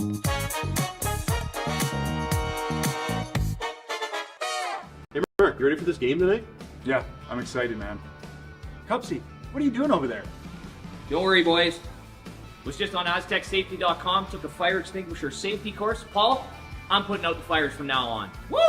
Hey Mark, you ready for this game tonight? Yeah, I'm excited, man. Cupsy, what are you doing over there? Don't worry, boys. Was just on AztecSafety.com, took a fire extinguisher safety course. Paul, I'm putting out the fires from now on. Woo!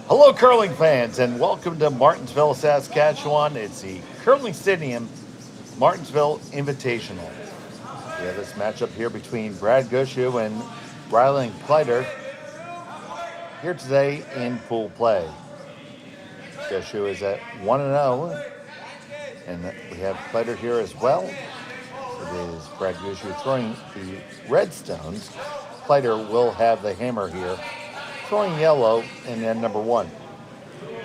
Hello, curling fans, and welcome to Martensville, Saskatchewan. It's the Curling Stadium Martensville Invitational. We have this matchup here between Brad Gushue and Rylan Kleiter here today in pool play. Gushue is at 1-0, and we have Kleiter here as well. It is Brad Gushue throwing the red stones. Kleiter will have the hammer here, throwing yellow in end number 1.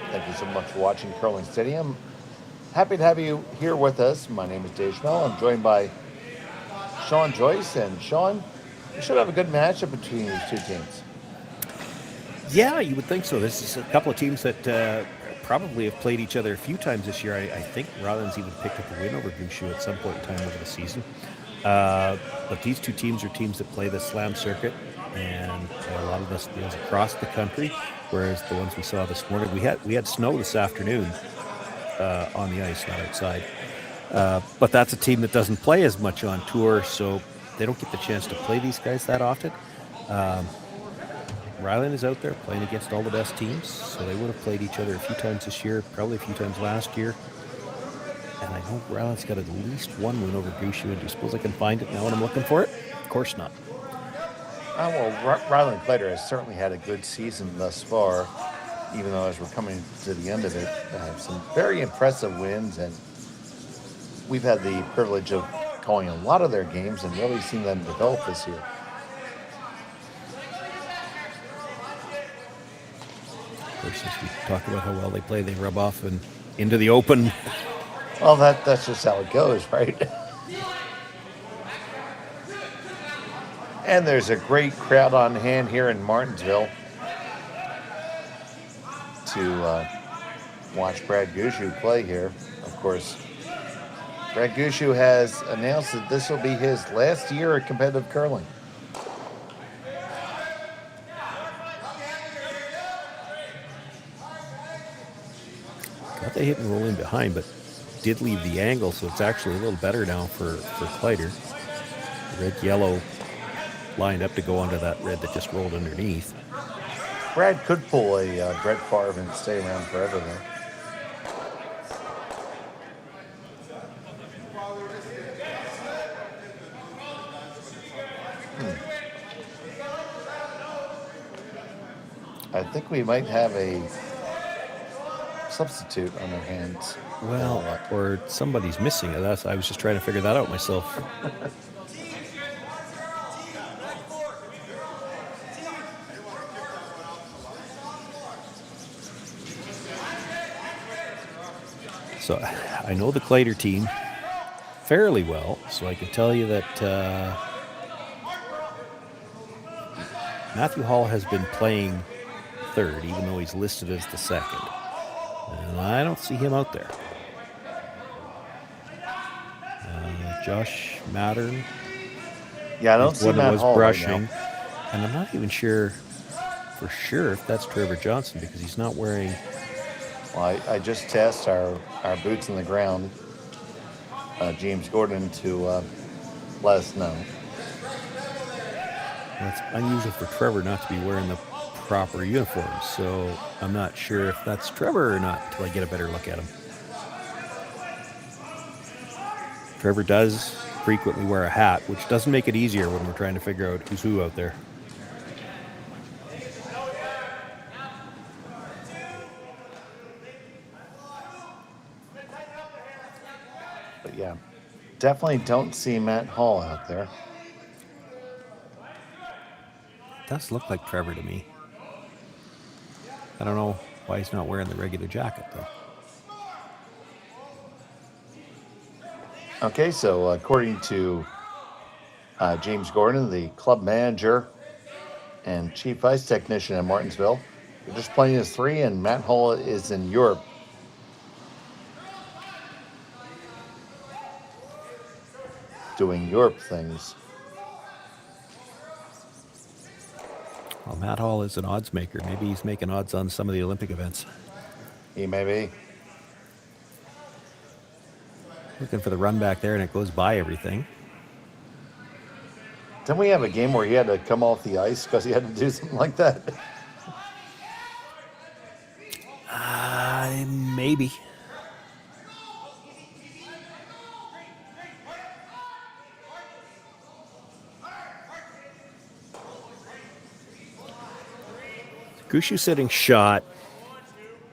Thank you so much for watching Curling Stadium. Happy to have you here with us. My name is Dave Schmell. I'm joined by Sean Joyce. And Sean, we should have a good matchup between these two teams. Yeah, you would think so. This is a couple of teams that probably have played each other a few times this year. I think Rylan's even picked up a win over Gushue at some point in time over the season. But these two teams are teams that play the slam circuit, and a lot of this deals across the country, whereas the ones we saw this morning, we had snow this afternoon on the ice, not outside. But that's a team that doesn't play as much on tour, so they don't get the chance to play these guys that often. Rylan is out there playing against all the best teams, so they would have played each other a few times this year, probably a few times last year. And I know Rylan's got at least one win over Gushue. Do you suppose I can find it now when I'm looking for it? Of course not. Well, Rylan Kleiter has certainly had a good season thus far, even though as we're coming to the end of it, some very impressive wins, and we've had the privilege of calling a lot of their games and really seeing them develop this year. Of course, as we talk about how well they play, they rub off and into the open. Well, that's just how it goes, right? And there's a great crowd on hand here in Martensville to watch Brad Gushue play here. Of course, Brad Gushue has announced that this will be his last year at competitive curling. Got the hit and roll in behind, but did leave the angle, so it's actually a little better now for Kleiter. Red-yellow lined up to go onto that red that just rolled underneath. Brad could pull a Brett Favre and stay around forever, though. I think we might have a substitute on our hands. Well, or somebody's missing it. I was just trying to figure that out myself. So I know the Kleiter team fairly well, so I can tell you that Matthew Hall has been playing third, even though he's listed as the second. And I don't see him out there. Josh Mattern. Yeah, I don't see Matt Hall brushing, right now. and I'm not even sure for sure if that's Trevor Johnson because he's not wearing. Well, I just test our boots on the ground, James Gordon, to let us know. Well, it's unusual for Trevor not to be wearing the proper uniform, so I'm not sure if that's Trevor or not until I get a better look at him. Trevor does frequently wear a hat, which doesn't make it easier when we're trying to figure out who's who out there. But yeah, definitely don't see Matt Hall out there. Does look like Trevor to me. I don't know why he's not wearing the regular jacket, though. Okay, so according to James Gordon, the club manager and chief ice technician at Martensville, they're just playing as 3, and Matt Hall is in Europe. Doing Europe things. Well, Matt Hall is an odds maker. Maybe he's making odds on some of the Olympic events. He may be. Looking for the run back there, and it goes by everything. Didn't we have a game where he had to come off the ice because he had to do something like that? Maybe. Gushue sitting shot,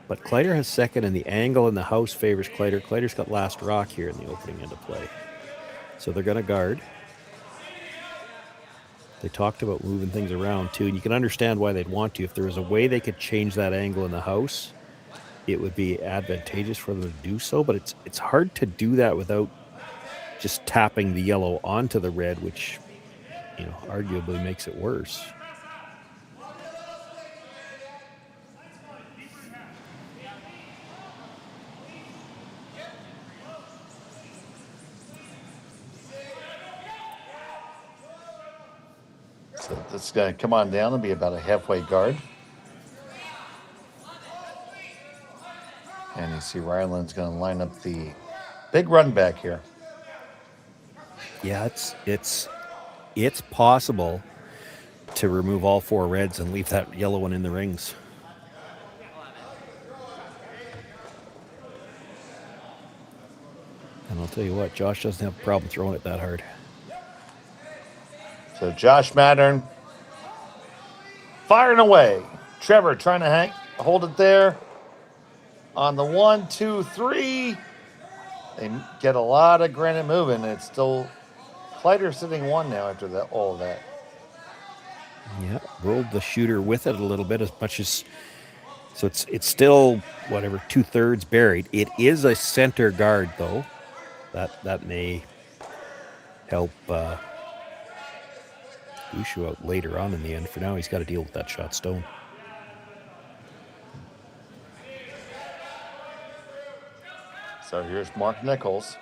but Kleiter has second, and the angle in the house favors Kleiter. Kleiter's got last rock here in the opening end of play. So they're going to guard. They talked about moving things around too, and you can understand why they'd want to. If there was a way they could change that angle in the house, it would be advantageous for them to do so, but it's hard to do that without just tapping the yellow onto the red, which, arguably makes it worse. So this is going to come on down and be about a halfway guard. And you see Rylan's going to line up the big run back here. Yeah, it's possible to remove all 4 reds and leave that yellow one in the rings. And I'll tell you what, Josh doesn't have a problem throwing it that hard. So Josh Mattern firing away. Trevor trying to hold it there. On the 1, 2, 3. They get a lot of granite moving. It's still Kleiter sitting 1 now after that. All of that. Yeah, rolled the shooter with it a little bit, as much as, so it's still whatever 2/3 buried. It is a center guard though. That may help Gushue out later on in the end. For now, he's got to deal with that shot stone. So here's Mark Nichols.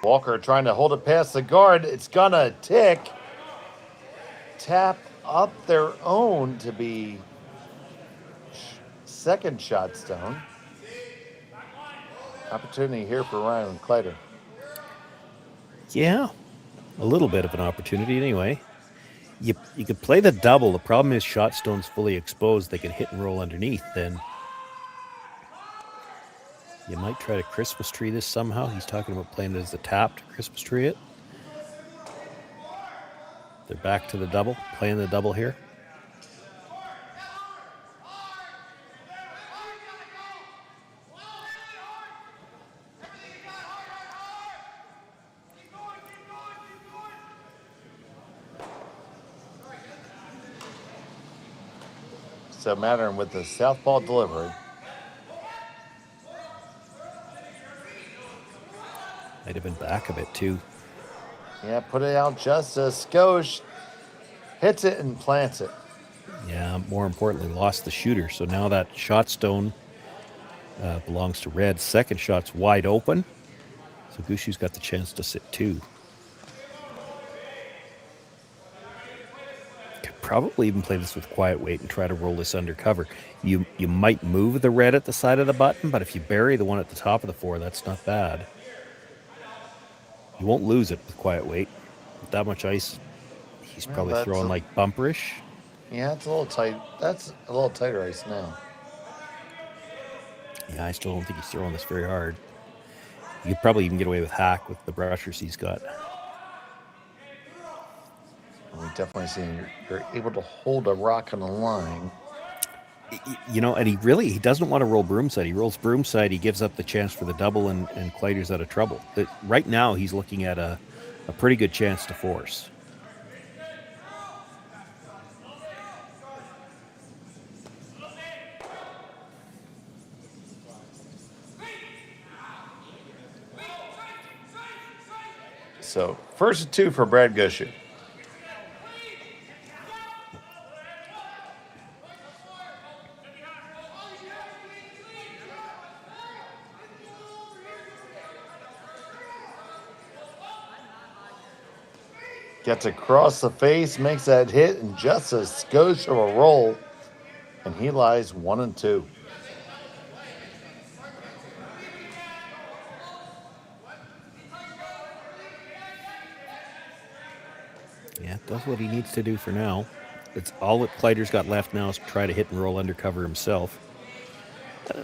Walker trying to hold it past the guard. It's gonna tap up their own to be second shot stone. Opportunity here for Rylan Kleiter. Yeah, a little bit of an opportunity anyway. You could play the double. The problem is shot stone's fully exposed. They can hit and roll underneath. Then you might try to Christmas tree this somehow. He's talking about playing it as a tap to Christmas tree it. They're back to the double, playing the double here. So Mattern with the southpaw delivery. Might have been back a bit too. Yeah, put it out just a skosh. Hits it and plants it. Yeah, more importantly, lost the shooter. So now that shot stone belongs to red. Second shot's wide open. So Gushue's got the chance to sit 2. Could probably even play this with quiet weight and try to roll this undercover. You might move the red at the side of the button, but if you bury the one at the top of the 4, that's not bad. You won't lose it with quiet weight. With that much ice, he's probably throwing like bumperish. Yeah, it's a little tight. That's a little tighter ice now. Yeah, I still don't think he's throwing this very hard. You could probably even get away with Hack with the brushers he's got. We definitely see you're able to hold a rock on the line. You know, and he doesn't want to roll broomside. He rolls broomside, he gives up the chance for the double, and Kleiter's out of trouble. But right now, he's looking at a pretty good chance to force. So, first and 2 for Brad Gushue. Gets across the face, makes that hit, and just a skosh of a roll, and he lies 1-2. Yeah, does what he needs to do for now. It's all that Kleiter's got left now is try to hit and roll undercover himself.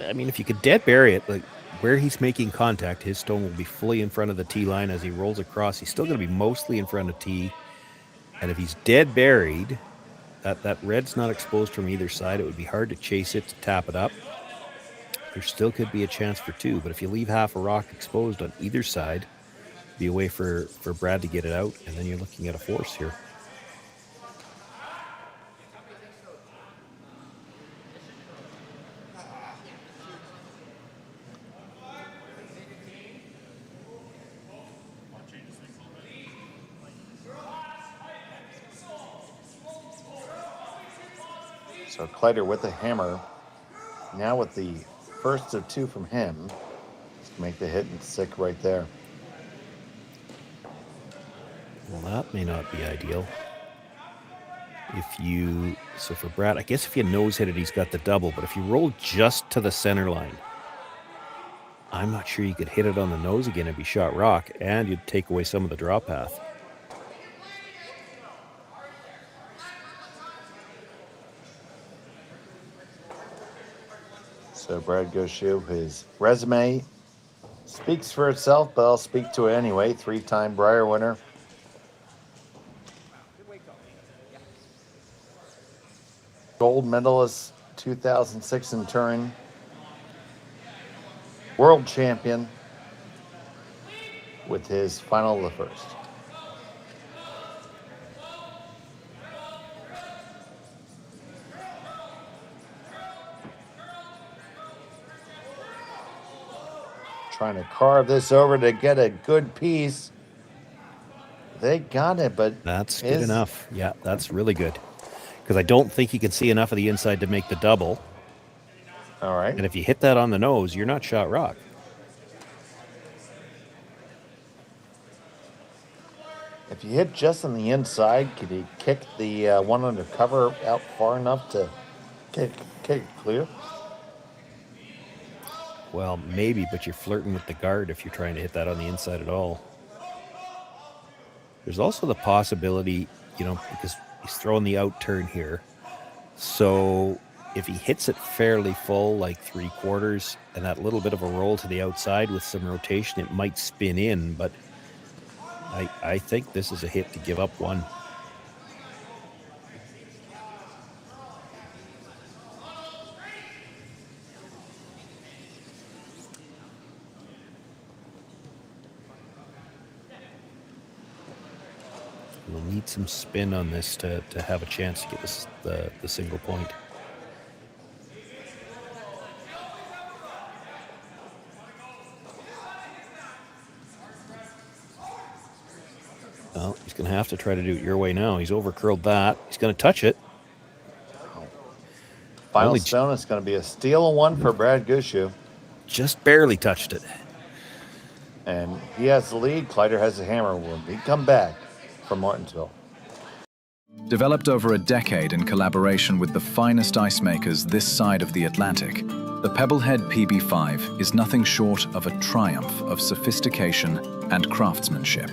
I mean, if you could dead bury it, like where he's making contact, his stone will be fully in front of the tee line as he rolls across. He's still going to be mostly in front of tee. And if he's dead buried, that red's not exposed from either side. It would be hard to chase it, to tap it up. There still could be a chance for 2, but if you leave half a rock exposed on either side, be a way for Brad to get it out, and then you're looking at a force here. So Kleiter with the hammer. Now with the first of 2 from him. Just make the hit and stick right there. Well, that may not be ideal. So for Brad, I guess if you nose hit it, he's got the double, but if you roll just to the center line, I'm not sure you could hit it on the nose again and be shot rock, and you'd take away some of the draw path. So Brad Gushue, his resume speaks for itself, but I'll speak to it anyway. 3-time Brier winner. Gold medalist 2006 in Turin. World champion with his final of the first. Trying to carve this over to get a good piece. They got it, but that's good enough. Yeah, that's really good. Because I don't think you can see enough of the inside to make the double. All right. And if you hit that on the nose, you're not shot rock. If you hit just on the inside, could you kick the one under cover out far enough to kick it clear? Well, maybe, but you're flirting with the guard if you're trying to hit that on the inside at all. There's also the possibility, because he's throwing the out turn here. So if he hits it fairly full, like 3/4, and that little bit of a roll to the outside with some rotation, it might spin in, but I think this is a hit to give up 1. We'll need some spin on this to have a chance to get this, the single point. Well, he's going to have to try to do it your way now. He's over-curled that. He's going to touch it. Final stone is going to be a steal of 1 for Brad Gushue. Just barely touched it. And he has the lead. Kleiter has the hammer. When we come back from Martensville. Developed over a decade in collaboration with the finest ice makers this side of the Atlantic, the Pebblehead PB5 is nothing short of a triumph of sophistication and craftsmanship.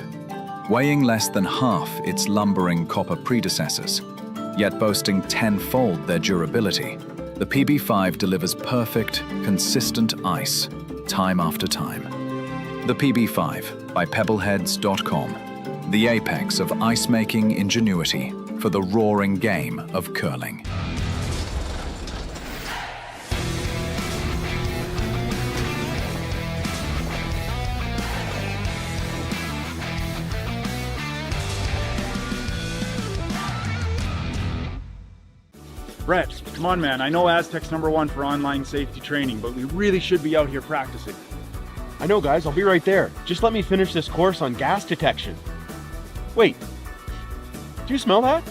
Weighing less than half its lumbering copper predecessors, yet boasting tenfold their durability. The PB5 delivers perfect, consistent ice, time after time. The PB5 by pebbleheads.com, the apex of ice-making ingenuity for the roaring game of curling. Brett, come on, man. I know Aztec's #1 for online safety training, but we really should be out here practicing. I know, guys. I'll be right there. Just let me finish this course on gas detection. Wait. Do you smell that?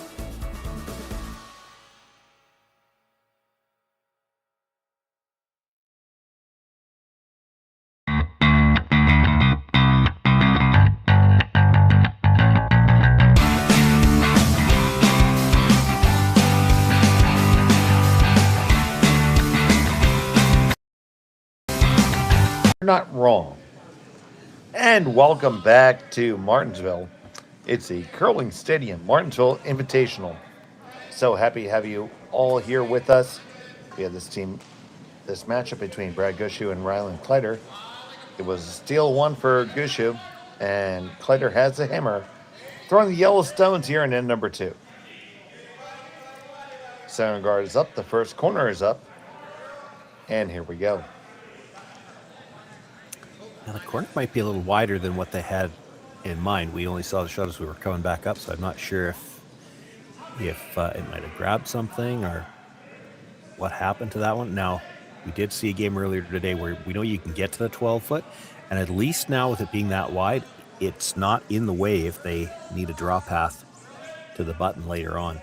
Not wrong. And welcome back to Martensville. It's the Curling Stadium, Martensville Invitational. So happy to have you all here with us. We have this matchup between Brad Gushue and Rylan Kleiter. It was a steal one for Gushue, and Kleiter has the hammer, throwing the yellow stones here in end number 2. Center guard is up, the first corner is up, and here we go. Now, the corner might be a little wider than what they had in mind. We only saw the shot as we were coming back up, so I'm not sure if it might have grabbed something or what happened to that one. Now, we did see a game earlier today where we know you can get to the 12-foot, and at least now with it being that wide, it's not in the way if they need a draw path to the button later on.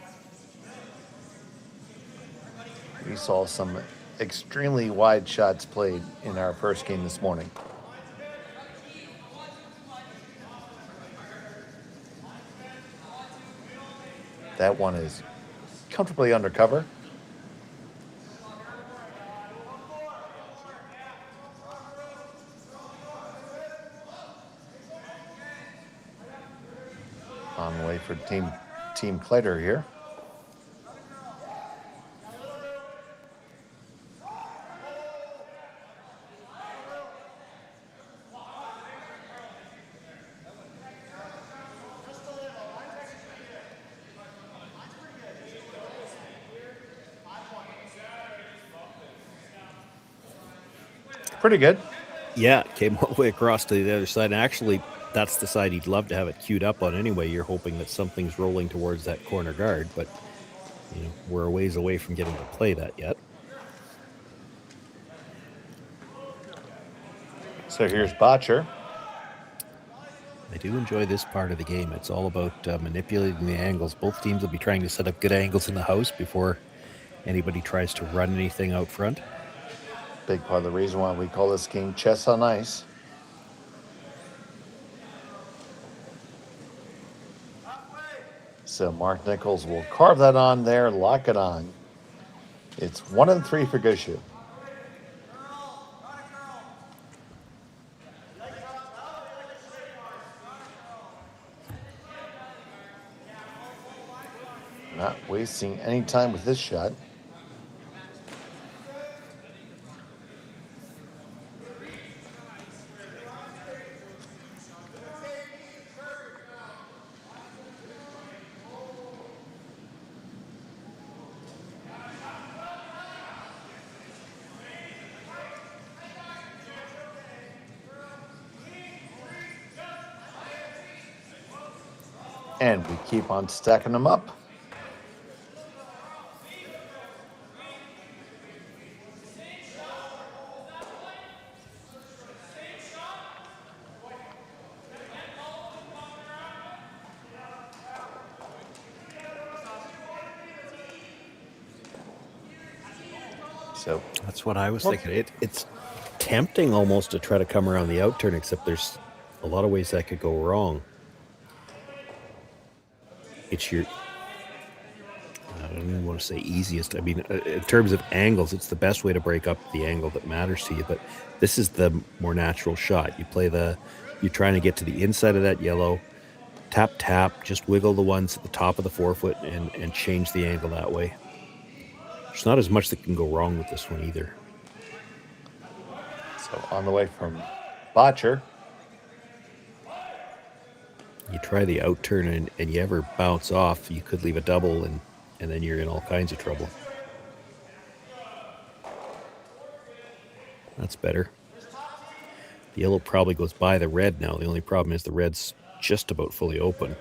We saw some extremely wide shots played in our first game this morning. That one is comfortably under cover. On the way for Team Kleiter here. Pretty good. Yeah, it came all the way across to the other side. And actually, that's the side you'd love to have it queued up on anyway. You're hoping that something's rolling towards that corner guard, but we're a ways away from getting to play that yet. So here's Botcher. I do enjoy this part of the game. It's all about manipulating the angles. Both teams will be trying to set up good angles in the house before anybody tries to run anything out front. Big part of the reason why we call this game chess on ice. So Mark Nichols will carve that on there, lock it on. It's 1-3 for Gushue. Not wasting any time with this shot. And we keep on stacking them up. So that's what I was thinking. It's tempting almost to try to come around the out turn, except there's a lot of ways that could go wrong. It's your, I don't even want to say easiest. I mean, in terms of angles, it's the best way to break up the angle that matters to you. But this is the more natural shot. You're trying to get to the inside of that yellow tap, tap, just wiggle the ones at the top of the forefoot and change the angle that way. There's not as much that can go wrong with this one either. So on the way from Botcher. You try the out turn and you ever bounce off, you could leave a double and then you're in all kinds of trouble. That's better. The yellow probably goes by the red now. The only problem is the red's just about fully open.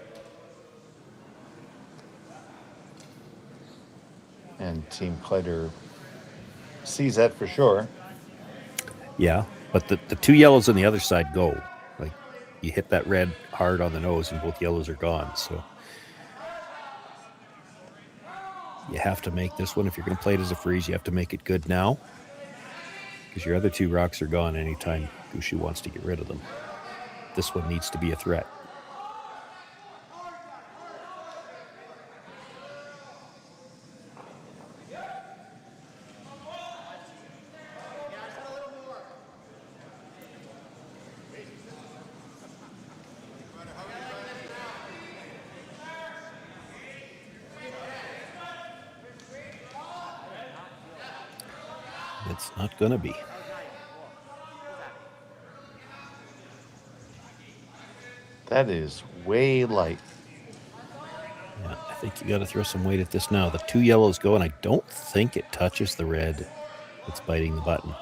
And Team Kleiter sees that for sure. Yeah, but the two yellows on the other side go. Like, you hit that red hard on the nose and both yellows are gone. So you have to make this one. If you're going to play it as a freeze, you have to make it good now, because your other two rocks are gone anytime Gushue wants to get rid of them. This one needs to be a threat. It's not going to be. That is way light. Yeah, I think you got to throw some weight at this now. The two yellows go, and I don't think it touches the red that's biting the button.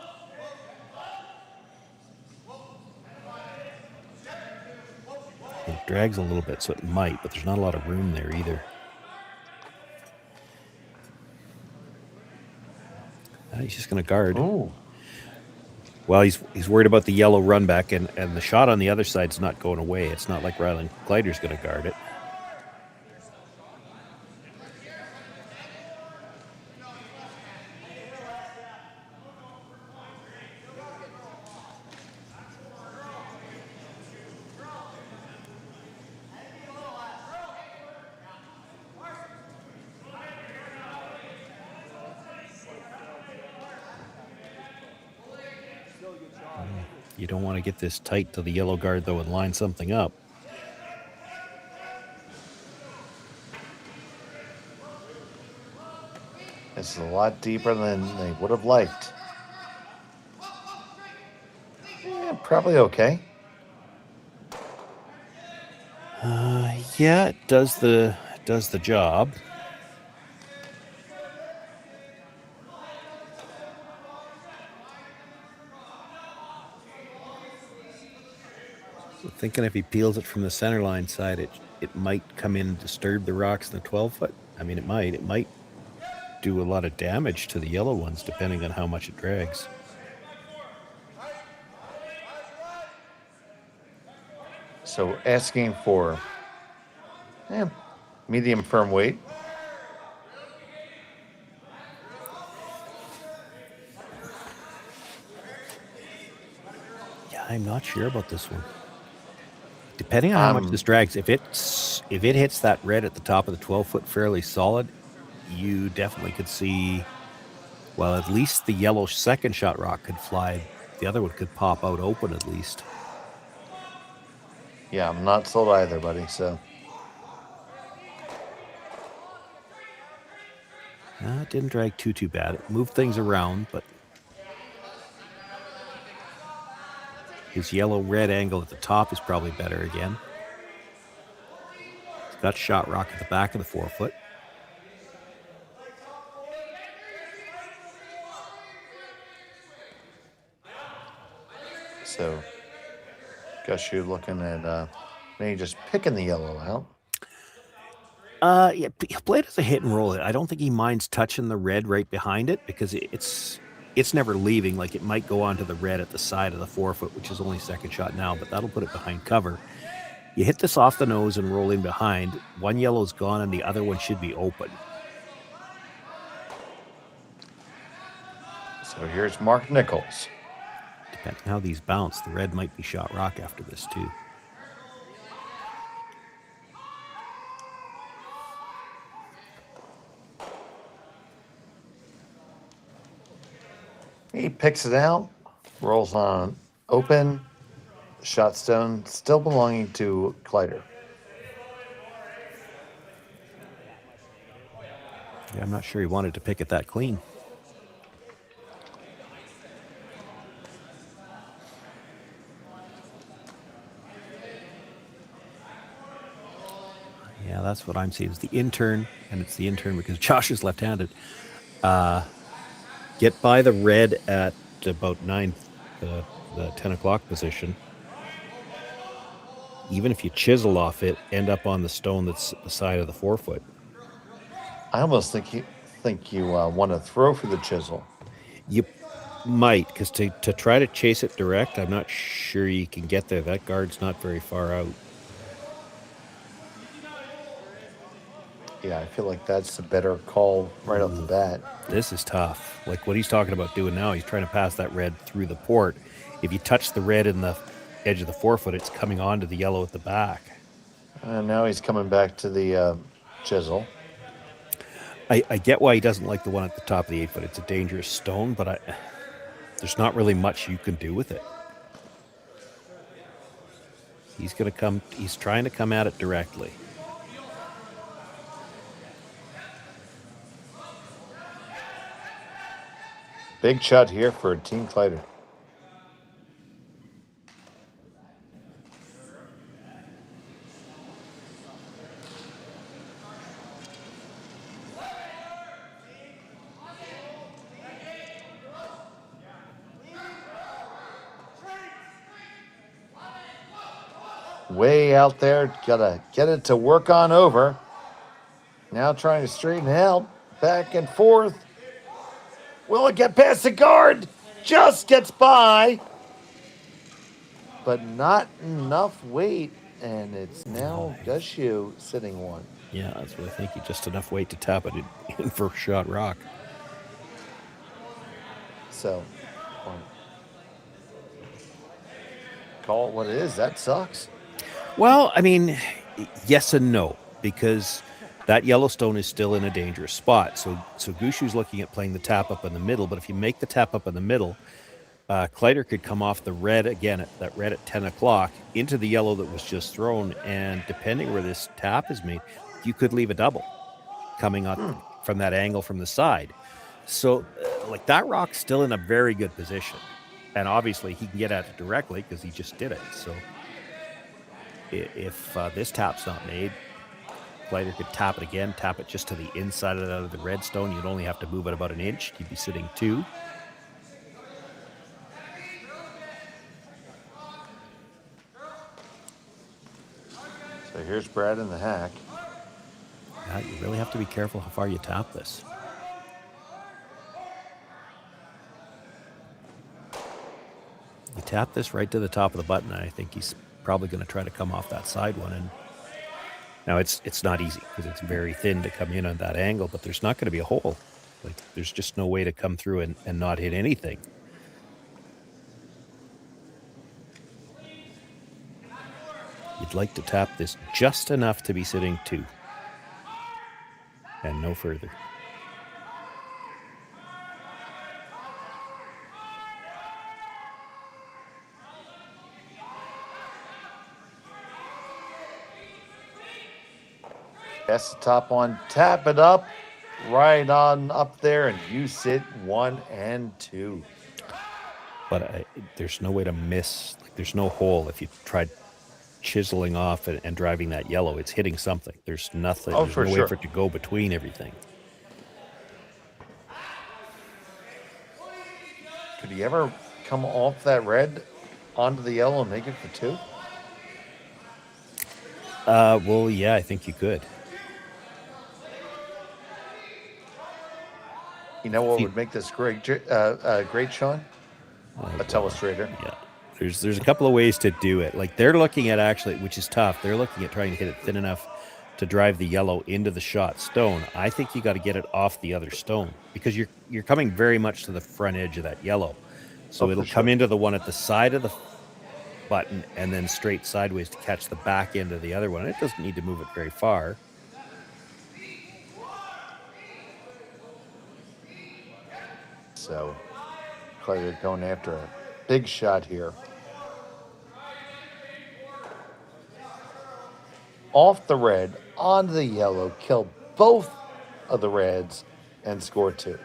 It drags a little bit, so it might, but there's not a lot of room there either. He's just going to guard. Oh. Well, he's worried about the yellow run back, and the shot on the other side's not going away. It's not like Rylan Kleiter's going to guard it. You don't want to get this tight to the yellow guard, though, and line something up. This is a lot deeper than they would have liked. Yeah, probably okay. Yeah, it does the job. Thinking if he peels it from the center line side, it might come in and disturb the rocks in the 12-foot. I mean, it might do a lot of damage to the yellow ones, depending on how much it drags. So asking for medium firm weight. Yeah, I'm not sure about this one. Depending on how much this drags, if it hits that red at the top of the 12-foot fairly solid, you definitely could see, well, at least the yellow second shot rock could fly. The other one could pop out open at least. Yeah, I'm not sold either, buddy, so. It didn't drag too bad. It moved things around, but his yellow-red angle at the top is probably better again. He's got shot rock at the back of the forefoot. So, Gushue looking at maybe just picking the yellow out. Yeah, he'll play it as a hit and roll. I don't think he minds touching the red right behind it, because it's never leaving. Like, it might go onto the red at the side of the forefoot, which is only second shot now, but that'll put it behind cover. You hit this off the nose and roll in behind. One yellow's gone and the other one should be open. So here's Mark Nichols. Depending on how these bounce, the red might be shot rock after this too. He picks it out, rolls on open, shot stone still belonging to Kleiter. Yeah, I'm not sure he wanted to pick it that clean. Yeah, that's what I'm seeing. It's the intern, and it's the intern because Josh is left-handed. Get by the red at about 9, the 10 o'clock position. Even if you chisel off it, end up on the stone that's the side of the 4-foot. I almost think you want to throw for the chisel. You might, because to try to chase it direct, I'm not sure you can get there. That guard's not very far out. Yeah, I feel like that's a better call right off the bat. This is tough. Like what he's talking about doing now, he's trying to pass that red through the port. If you touch the red in the edge of the 4-foot, it's coming onto the yellow at the back. Now he's coming back to the chisel. I get why he doesn't like the one at the top of the 8-foot. It's a dangerous stone, but there's not really much you can do with it. He's trying to come at it directly. Big shot here for Team Kleiter. Way out there, gotta get it to work on over. Now trying to straighten out, back and forth. Will it get past the guard? Just gets by. But not enough weight, and it's now Gushue sitting one. Yeah, that's what I think. Just enough weight to tap it in for shot rock. So, call it what it is. That sucks. Well, I mean, yes and no, because that Yellowstone is still in a dangerous spot. So Gushue's looking at playing the tap up in the middle, but if you make the tap up in the middle, Kleiter could come off the red again, that red at 10 o'clock, into the yellow that was just thrown, and depending where this tap is made, you could leave a double coming up from that angle from the side. So, like, that rock's still in a very good position, and obviously he can get at it directly because he just did it. So if this tap's not made, Kleiter could tap it again, tap it just to the inside of the red stone. You'd only have to move it about an inch. You'd be sitting 2. So here's Brad in the hack. You really have to be careful how far you tap this. You tap this right to the top of the button, and I think he's probably going to try to come off that side one. And now it's not easy because it's very thin to come in on that angle, but there's not going to be a hole. Like, there's just no way to come through and not hit anything. You'd like to tap this just enough to be sitting 2 and no further. That's the top one. Tap it up, right on up there, and you sit 1 and 2. But there's no way to miss. Like, there's no hole. If you tried chiseling off and driving that yellow, it's hitting something. There's nothing. Oh, there's for no sure. way for it to go between everything. Could he ever come off that red onto the yellow and make it for 2? Well, yeah, I think you could. You know what would make this great, Sean? A telestrator. Yeah. There's a couple of ways to do it. Like, they're looking at, actually, which is tough, they're looking at trying to hit it thin enough to drive the yellow into the shot stone. I think you got to get it off the other stone because you're coming very much to the front edge of that yellow. So it'll come into the one at the side of the button and then straight sideways to catch the back end of the other one. It doesn't need to move it very far. So Kleiter going after a big shot here. Off the red, onto the yellow, kill both of the Reds and score 2.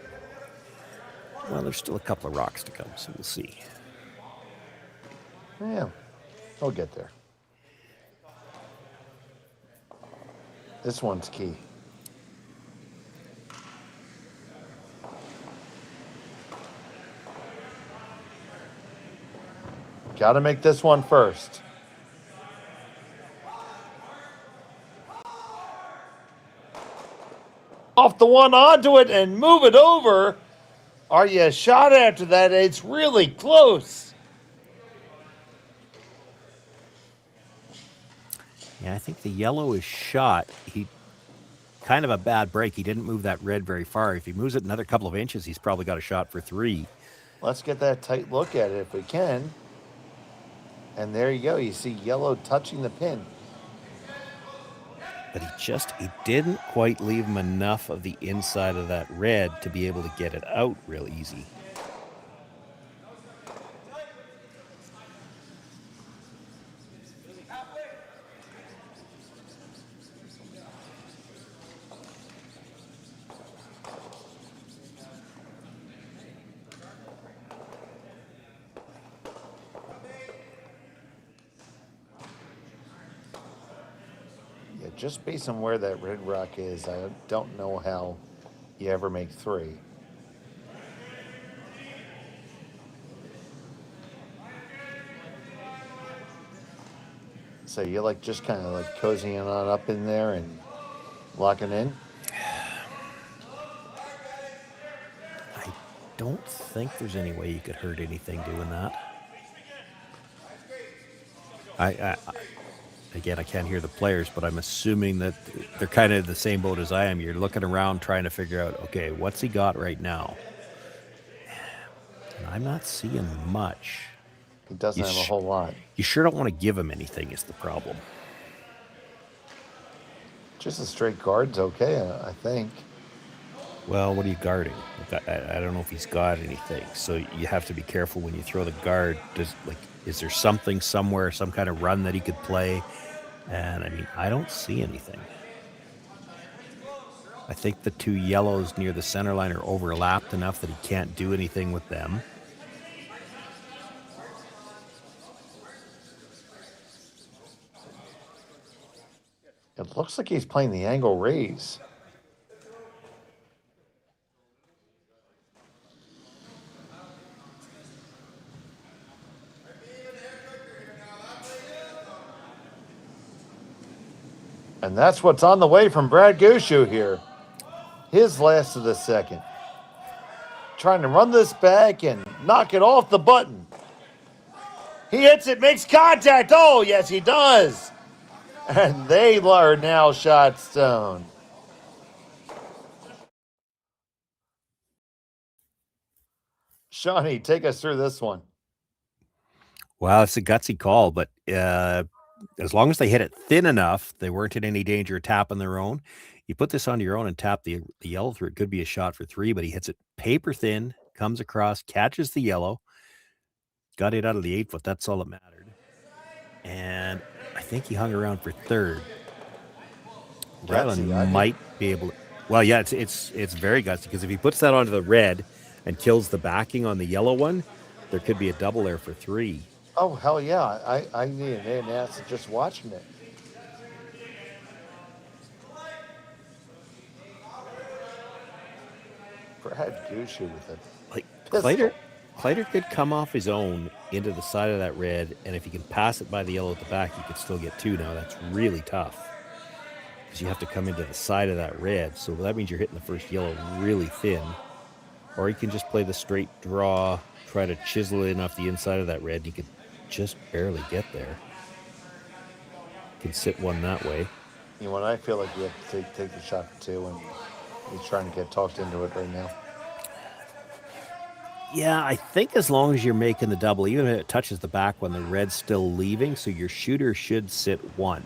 Well, there's still a couple of rocks to come, so we'll see. Yeah, we'll get there. This one's key. Got to make this one first. Off the one onto it and move it over. Are you shot after that? It's really close. Yeah, I think the yellow is shot. He kind of a bad break. He didn't move that red very far. If he moves it another couple of inches, he's probably got a shot for 3. Let's get that tight look at it if we can. And there you go. You see yellow touching the pin. But he didn't quite leave him enough of the inside of that red to be able to get it out real easy. Just based on where that red rock is, I don't know how you ever make 3. So you're like just kind of like cozying on up in there and locking in? I don't think there's any way you could hurt anything doing that. Again, I can't hear the players, but I'm assuming that they're kind of the same boat as I am. You're looking around trying to figure out, okay, what's he got right now? And I'm not seeing much. He doesn't have a whole lot. You sure don't want to give him anything is the problem. Just a straight guard's okay, I think. Well, what are you guarding? I don't know if he's got anything. So you have to be careful when you throw the guard. Is there something somewhere, some kind of run that he could play? And I mean, I don't see anything. I think the 2 yellows near the center line are overlapped enough that he can't do anything with them. It looks like he's playing the angle raise. And that's what's on the way from Brad Gushue here. His last of the second. Trying to run this back and knock it off the button. He hits it, makes contact. Oh, yes, he does. And they are now shot stone. Shawnee, take us through this one. Well, it's a gutsy call, but as long as they hit it thin enough, they weren't in any danger of tapping their own. You put this onto your own and tap the yellow through. It could be a shot for 3, but he hits it paper thin, comes across, catches the yellow, got it out of the 8-foot. That's all that mattered. And I think he hung around for 3rd. Rylan might be able to. Well, yeah, it's very gutsy because if he puts that onto the red and kills the backing on the yellow one, there could be a double there for 3. Oh, hell yeah. I need an ass just watching it. Brad Gushue with it. Like, Kleiter could come off his own into the side of that red, and if he can pass it by the yellow at the back, he could still get 2 now. That's really tough because you have to come into the side of that red. So that means you're hitting the first yellow really thin. Or he can just play the straight draw, try to chisel it enough the inside of that red. He could just barely get there. Can sit one that way. You know what? I feel like you have to take the shot for 2, and he's trying to get talked into it right now. Yeah, I think as long as you're making the double, even if it touches the back one, the red's still leaving, so your shooter should sit 1.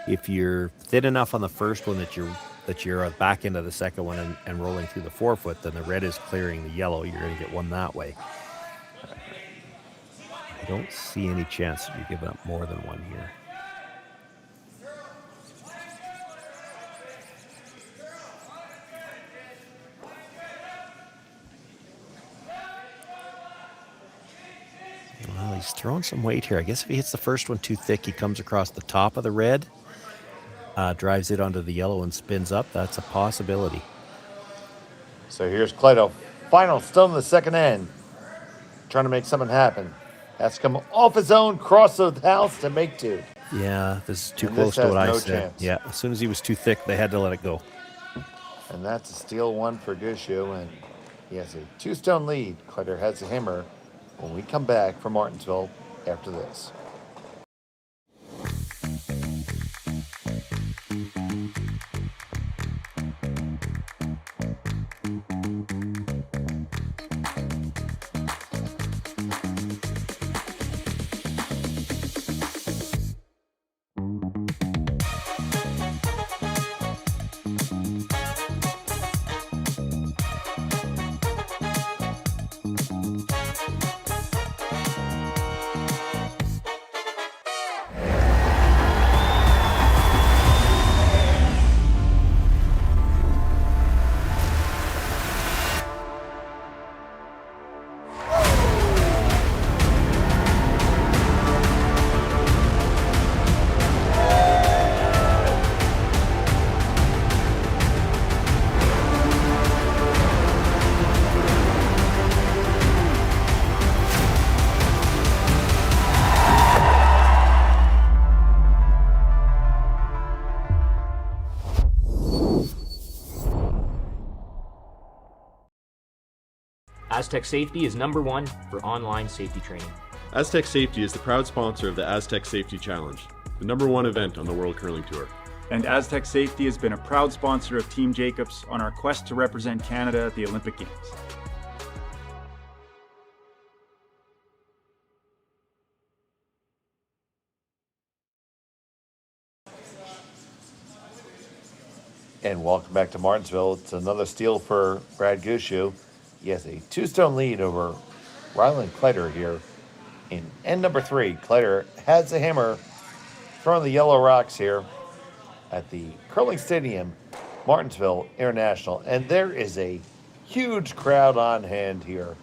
If you're thin enough on the first one that you're back into the second one and rolling through the 4-foot, then the red is clearing the yellow. You're going to get 1 that way. I don't see any chance that you're giving up more than 1 here. throwing some weight here. I guess if he hits the first one too thick, he comes across the top of the red, drives it onto the yellow and spins up. That's a possibility. So here's Kleiter. Final stone in the second end. Trying to make something happen. Has to come off his own, cross the house to make two. Yeah, this is too And close this to what has I no said. chance. Yeah, as soon as he was too thick, they had to let it go. And that's a steal one for Gushue, and he has a 2-stone lead. Kleiter has a hammer when we come back from Martensville after this. Aztec Safety is #1 for online safety training. Aztec Safety is the proud sponsor of the Aztec Safety Challenge, the #1 event on the World Curling Tour. And Aztec Safety has been a proud sponsor of Team Jacobs on our quest to represent Canada at the Olympic Games. And welcome back to Martensville. It's another steal for Brad Gushue. He has a 2-stone lead over Rylan Kleiter here. In end number 3, Kleiter has the hammer throwing the yellow rocks here at the Curling Stadium, Martensville International. And there is a huge crowd on hand here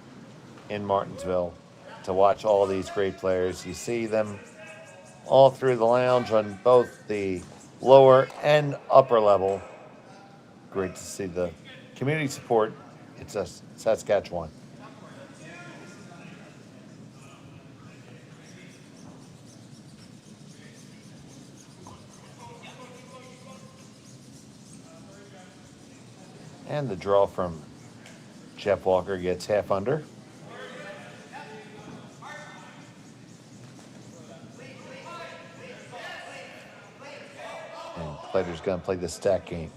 in Martensville to watch all these great players. You see them all through the lounge on both the lower and upper level. Great to see the community support. It's Saskatchewan. And the draw from Jeff Walker gets half under. And Kleiter's going to play the stack game.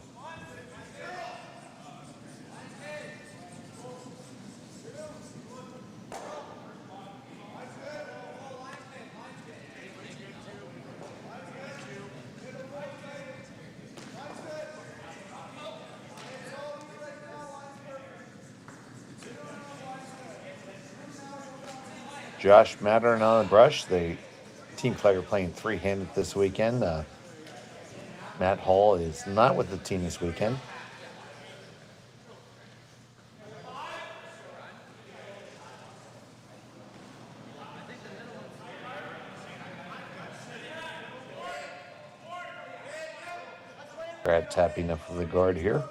Josh Mattern on the brush. The Team Kleiter playing three-handed this weekend. Matt Hall is not with the team this weekend. Brad tapping up for the guard here.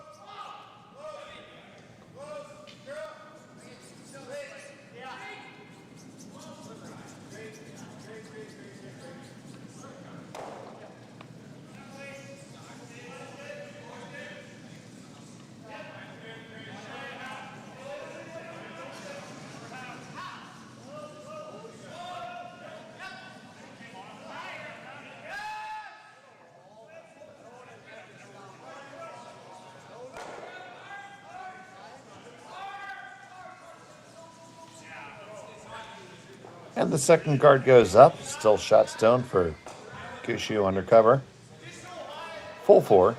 And the second guard goes up. Still shot stone for Gushue undercover. Full 4.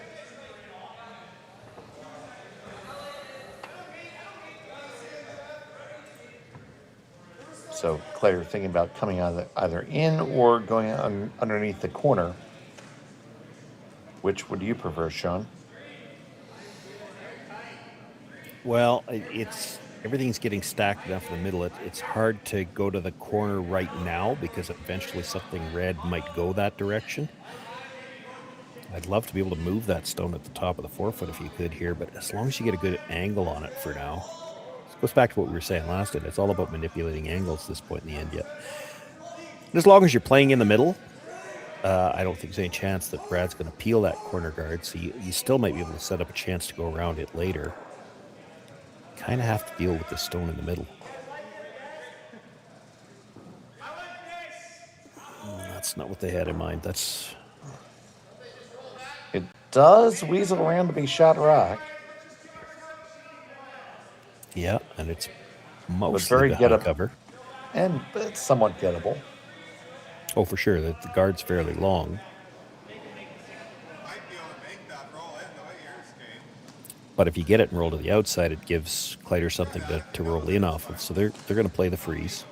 So Kleiter thinking about coming either in or going underneath the corner. Which would you prefer, Sean? Well, it's everything's getting stacked enough in the middle. It's hard to go to the corner right now because eventually something red might go that direction. I'd love to be able to move that stone at the top of the forefoot if you could here, but as long as you get a good angle on it for now. This goes back to what we were saying last time. It's all about manipulating angles at this point in the end yet. And as long as you're playing in the middle, I don't think there's any chance that Brad's going to peel that corner guard, so you still might be able to set up a chance to go around it later. Kind of have to deal with the stone in the middle. That's not what they had in mind. It does weasel around to be shot rock. Yeah, and it's But mostly very behind gettable. cover. And it's somewhat gettable. Oh, for sure. The guard's fairly long. But if you get it and roll to the outside, it gives Kleiter something to roll in off of. So they're going to play the freeze.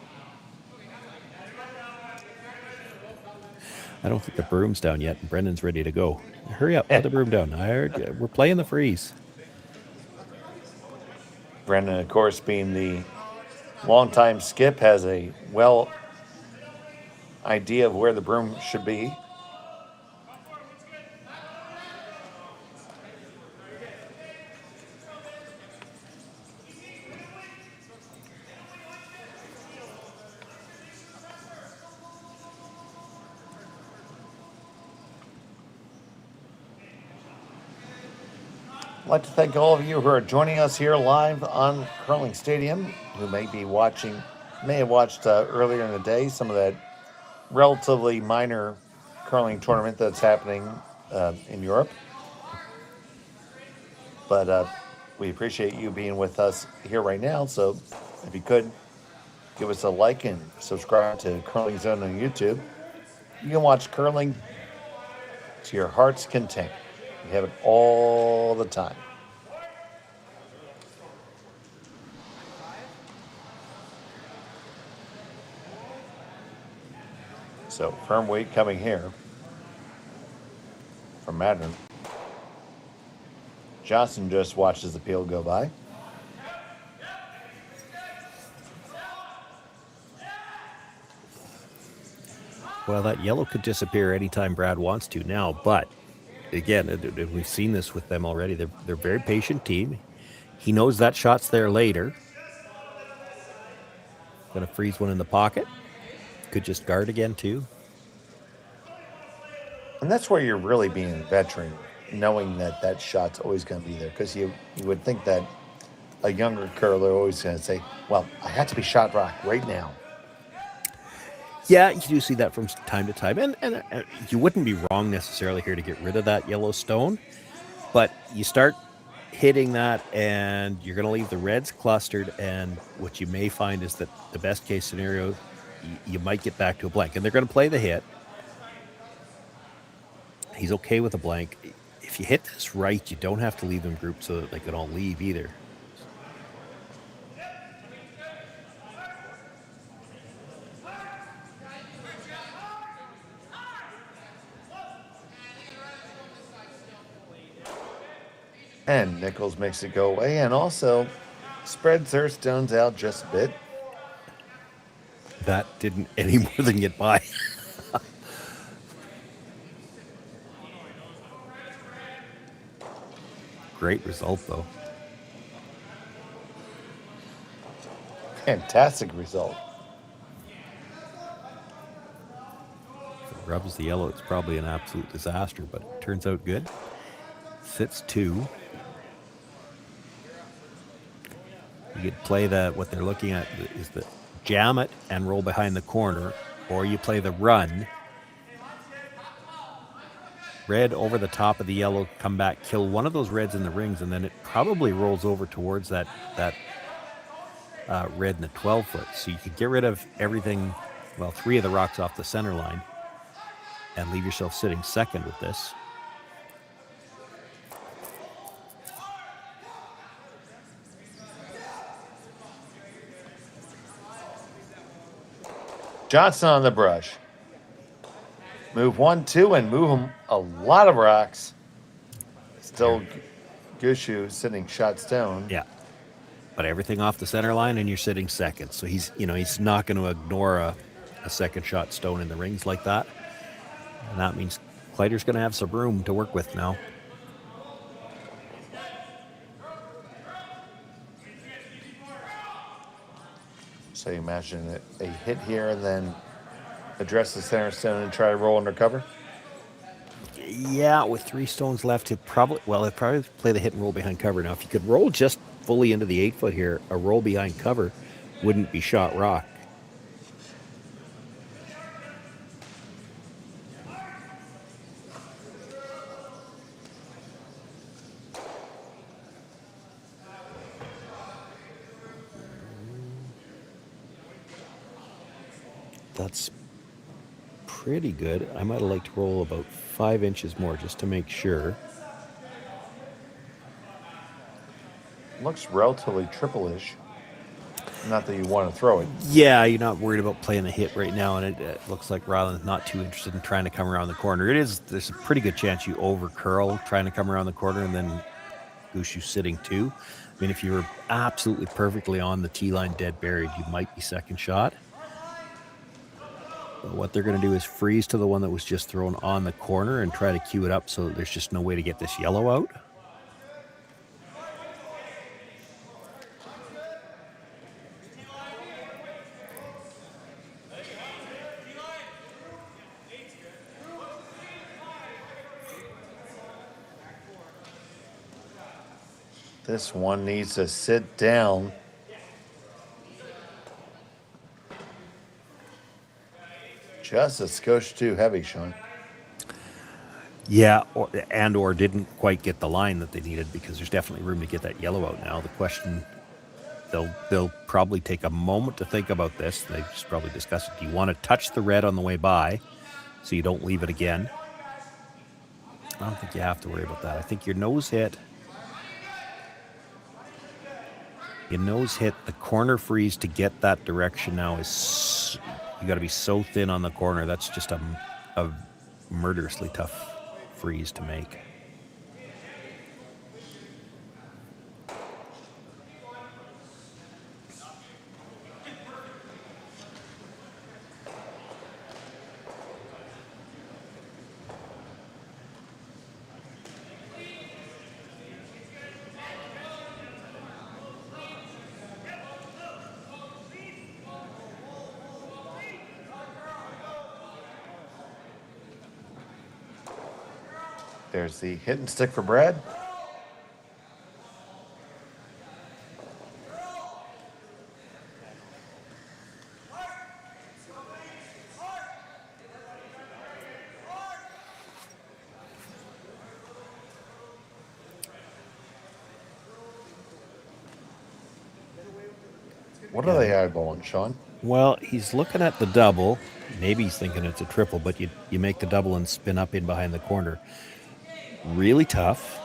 I don't think the broom's down yet, and Brendan's ready to go. Hurry up, put the broom down. We're playing the freeze. Brendan, of course, being the longtime skip, has a idea of where the broom should be. I'd like to thank all of you who are joining us here live on Curling Stadium, who may have watched earlier in the day some of that relatively minor curling tournament that's happening in Europe. But we appreciate you being with us here right now. So if you could, give us a like and subscribe to Curling Zone on YouTube. You can watch curling to your heart's content. We have it all the time. So firm weight coming here from Madden. Johnson just watches the peel go by. Well, that yellow could disappear anytime Brad wants to now, but again, we've seen this with them already. They're a very patient team. He knows that shot's there later. Going to freeze one in the pocket. Could just guard again, too. And that's where you're really being a veteran, knowing that shot's always going to be there. Because you would think that a younger curler always going to say, well, I have to be shot rock right now. Yeah, you do see that from time to time. And you wouldn't be wrong necessarily here to get rid of that yellow stone. But you start hitting that and you're going to leave the reds clustered. And what you may find is that the best case scenario, you might get back to a blank. And they're going to play the hit. He's okay with a blank. If you hit this right, you don't have to leave them grouped so that they can all leave either. And Nichols makes it go away and also spreads their stones out just a bit. That didn't any more than get by. Great result, though. Fantastic result. If it rubs the yellow, it's probably an absolute disaster, but it turns out good. Sits 2. You could play what they're looking at is the jam it and roll behind the corner, or you play the run. Red over the top of the yellow, come back, kill one of those reds in the rings, and then it probably rolls over towards that red in the 12-foot. So you could get rid of everything, well, 3 of the rocks off the center line, and leave yourself sitting second with this. Johnson on the brush. Move 1, 2, and move them a lot of rocks. Still Gushue sitting shot stone. Yeah. but everything off the center line, and you're sitting second. So he's not going to ignore a second shot stone in the rings like that. And that means Kleiter's going to have some room to work with now. So you imagine a hit here and then address the center stone and try to roll under cover? Yeah, with 3 stones left, he'd probably play the hit and roll behind cover. Now, if you could roll just fully into the 8-foot here, a roll behind cover wouldn't be shot rock. That's pretty good. I might have liked to roll about 5 inches more just to make sure. Looks relatively triple-ish. Not that you want to throw it. Yeah, you're not worried about playing the hit right now, and it looks like Rylan's not too interested in trying to come around the corner. There's a pretty good chance you over curl trying to come around the corner, and then Gushue sitting too. I mean, if you were absolutely perfectly on the tee line dead buried, you might be second shot. But what they're going to do is freeze to the one that was just thrown on the corner and try to cue it up so that there's just no way to get this yellow out. This one needs to sit down. Just a skosh too heavy, Sean. Yeah, or didn't quite get the line that they needed, because there's definitely room to get that yellow out now. The question, they'll probably take a moment to think about this. They just probably discuss it. Do you want to touch the red on the way by so you don't leave it again? I don't think you have to worry about that. I think your nose hit, the corner freeze to get that direction now is, you got to be so thin on the corner. That's just a murderously tough freeze to make. There's the hit and stick for Brad. What are they eyeballing, Sean? Well, he's looking at the double. Maybe he's thinking it's a triple, but you make the double and spin up in behind the corner. Really tough,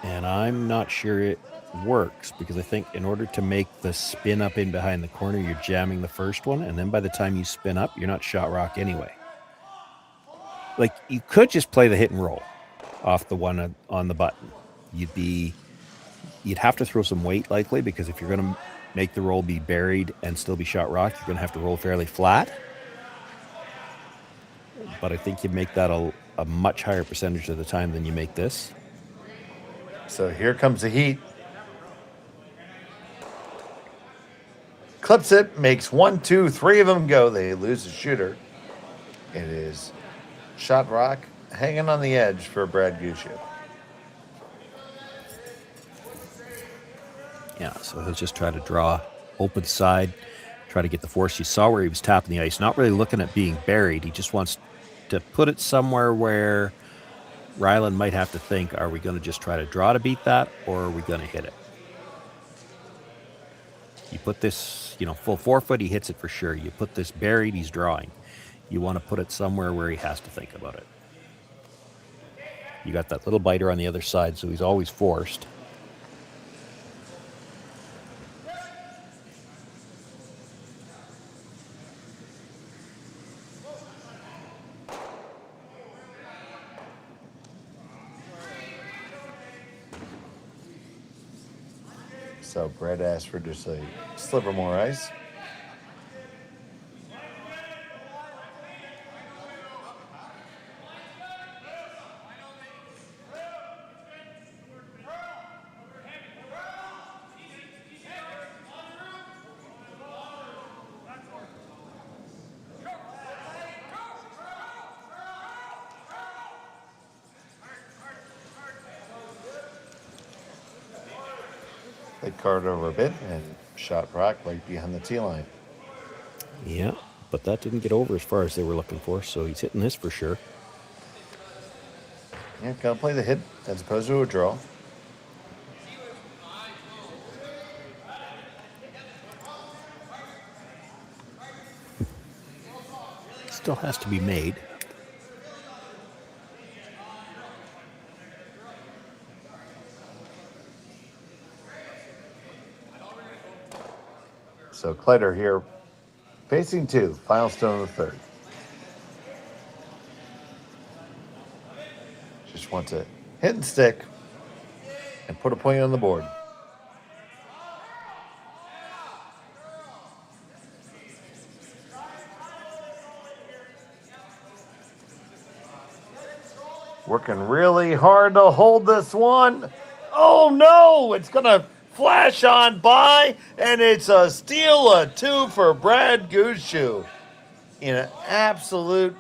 and I'm not sure it works, because I think in order to make the spin up in behind the corner, you're jamming the first one, and then by the time you spin up, you're not shot rock anyway. Like, you could just play the hit and roll off the one on the button. You'd have to throw some weight likely, because if you're going to make the roll be buried and still be shot rock, you're going to have to roll fairly flat. But I think you make that a much higher percentage of the time than you make this. So here comes the heat. Clips it, makes 1, 2, 3 of them go. They lose a shooter. It is shot rock hanging on the edge for Brad Gushue. Yeah, so he'll just try to draw open side, try to get the force. You saw where he was tapping the ice, not really looking at being buried. He just wants to put it somewhere where Rylan might have to think, are we going to just try to draw to beat that, or are we going to hit it? You put this, full 4 foot, he hits it for sure. You put this buried, he's drawing. You want to put it somewhere where he has to think about it. You got that little biter on the other side, so he's always forced. So Brad asked for just a sliver more ice. They carted over a bit and shot Brock right behind the tee line. Yeah, but that didn't get over as far as they were looking for, so he's hitting this for sure. Yeah, gotta play the hit as opposed to a draw. Still has to be made. So Kleiter here, facing two, final stone of the third. Just wants to hit and stick and put a point on the board. Working really hard to hold this one. Oh no, it's gonna flash on by, and it's a steal of two for Brad Gushue. In an absolute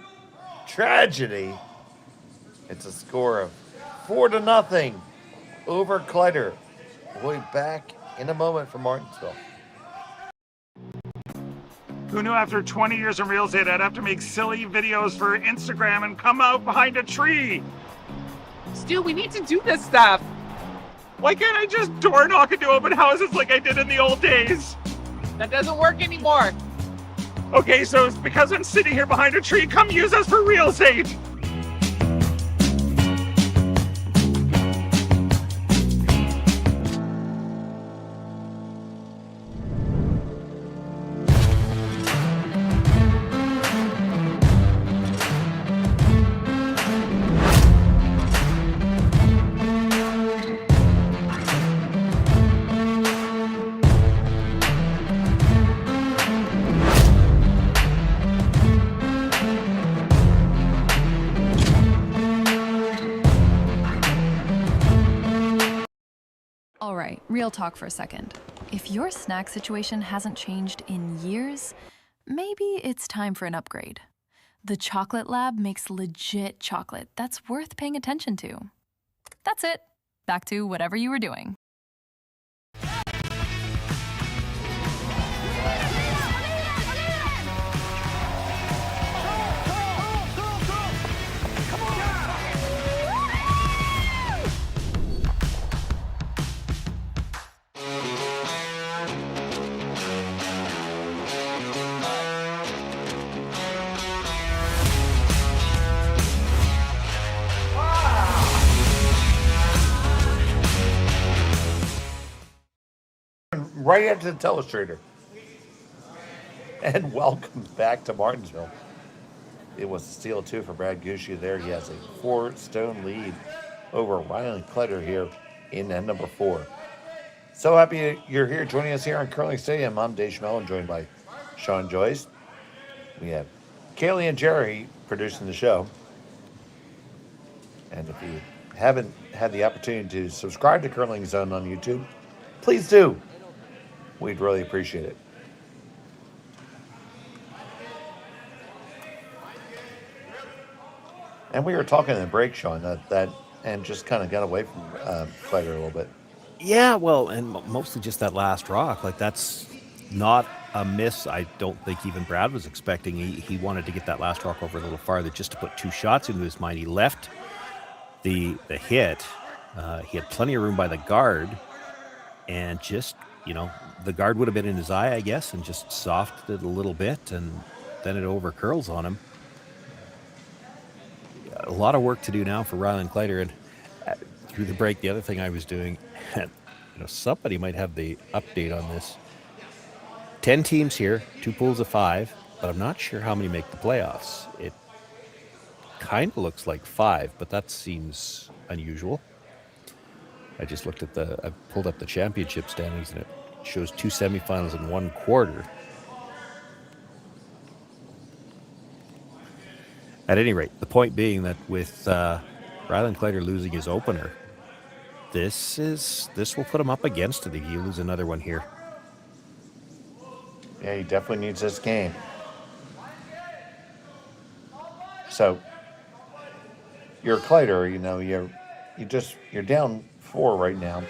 tragedy, it's a score of 4-0 over Kleiter. We'll be back in a moment from Martensville. Who knew after 20 years in real estate I'd have to make silly videos for Instagram and come out behind a tree? Stu, we need to do this stuff. Why can't I just door knock into open houses like I did in the old days? That doesn't work anymore. Okay, so it's because I'm sitting here behind a tree. Come use us for real estate. All right, real talk for a second. If your snack situation hasn't changed in years, maybe it's time for an upgrade. The Chocolate Lab makes legit chocolate that's worth paying attention to. That's it. Back to whatever you were doing. Right after the telestrator. And welcome back to Martensville. It was a steal two for Brad Gushue there. He has a 4-stone lead over Rylan Kleiter here in end number 4. So happy you're here joining us here on Curling Stadium. I'm Dave Schmell, joined by Sean Joyce. We have Kaylee and Jerry producing the show. And if you haven't had the opportunity to subscribe to Curling Zone on YouTube, please do. We'd really appreciate it. And we were talking in the break, Sean, that and just kind of got away from Kleiter a little bit. Yeah, well, and mostly just that last rock. Like, that's not a miss I don't think even Brad was expecting. He wanted to get that last rock over a little farther just to put two shots into his mind. He left the hit. He had plenty of room by the guard, and just, the guard would have been in his eye, I guess, and just softened it a little bit, and then it over curls on him. A lot of work to do now for Rylan Kleiter. And through the break, the other thing I was doing, somebody might have the update on this. 10 teams here, 2 pools of 5, but I'm not sure how many make the playoffs. It kind of looks like 5, but that seems unusual. I just looked at I pulled up the championship standings, and it shows 2 semifinals and 1 quarter. At any rate, the point being that with Rylan Kleiter losing his opener, this will put him up against it if you lose another one here. Yeah, he definitely needs this game. So you're Kleiter, you know, you're down 4 right now.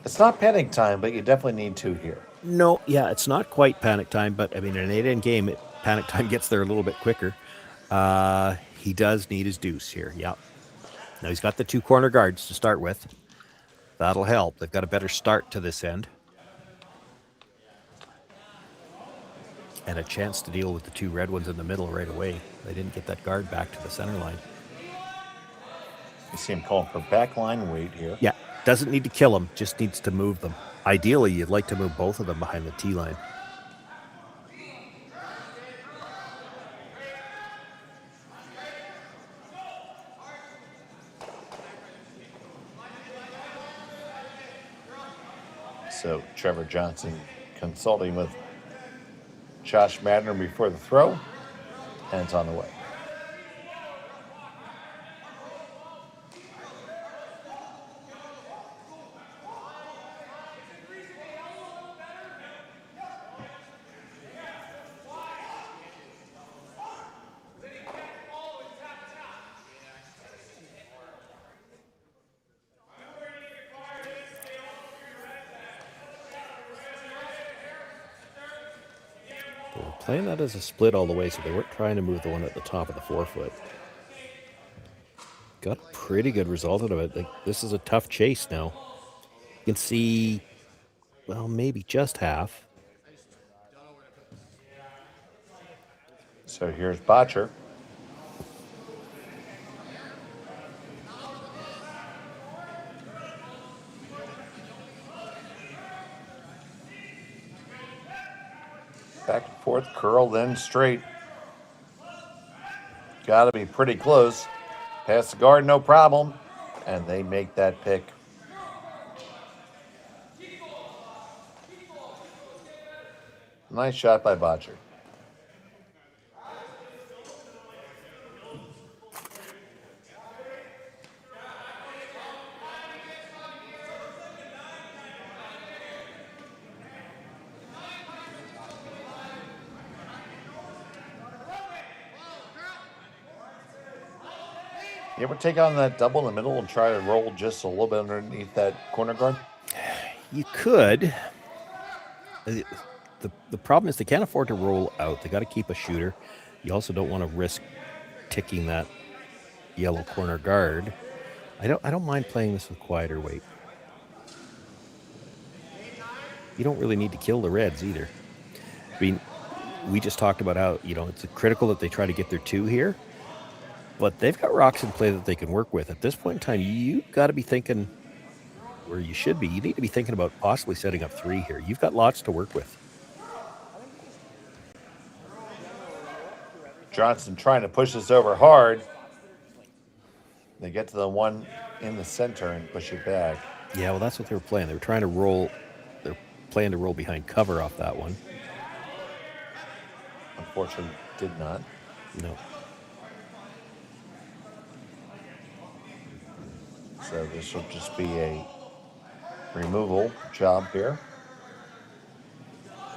It's not panic time, but you definitely need 2 here. No, yeah, it's not quite panic time, but I mean, in an 8-end game, panic time gets there a little bit quicker. He does need his deuce here. Yeah. Now he's got the 2 corner guards to start with. That'll help. They've got a better start to this end. And a chance to deal with the 2 red ones in the middle right away. They didn't get that guard back to the center line. You see him calling for backline weight here. Yeah, doesn't need to kill them, just needs to move them. Ideally, you'd like to move both of them behind the T line. So Trevor Johnson consulting with Josh Madner before the throw, and it's on the way. Playing that as a split all the way, so they weren't trying to move the one at the top of the 4-foot. Got a pretty good result out of it. Like, this is a tough chase now. You can see, well, maybe just half. So here's Botcher. Back and forth, curl, then straight. Got to be pretty close. Pass the guard, no problem. And they make that pick. Nice shot by Botcher. You ever take on that double in the middle and try to roll just a little bit underneath that corner guard? You could. The problem is they can't afford to roll out. They got to keep a shooter. You also don't want to risk ticking that yellow corner guard. I don't mind playing this with quieter weight. You don't really need to kill the reds either. I mean, we just talked about how, you know, it's critical that they try to get their 2 here. But they've got rocks in play that they can work with. At this point in time, you've got to be thinking where you should be. You need to be thinking about possibly setting up 3 here. You've got lots to work with. Johnson trying to push this over hard. They get to the one in the center and push it back. Yeah, well, that's what they were playing. They were trying to roll. They're playing to roll behind cover off that one. Unfortunately, did not. No. So this will just be a removal job here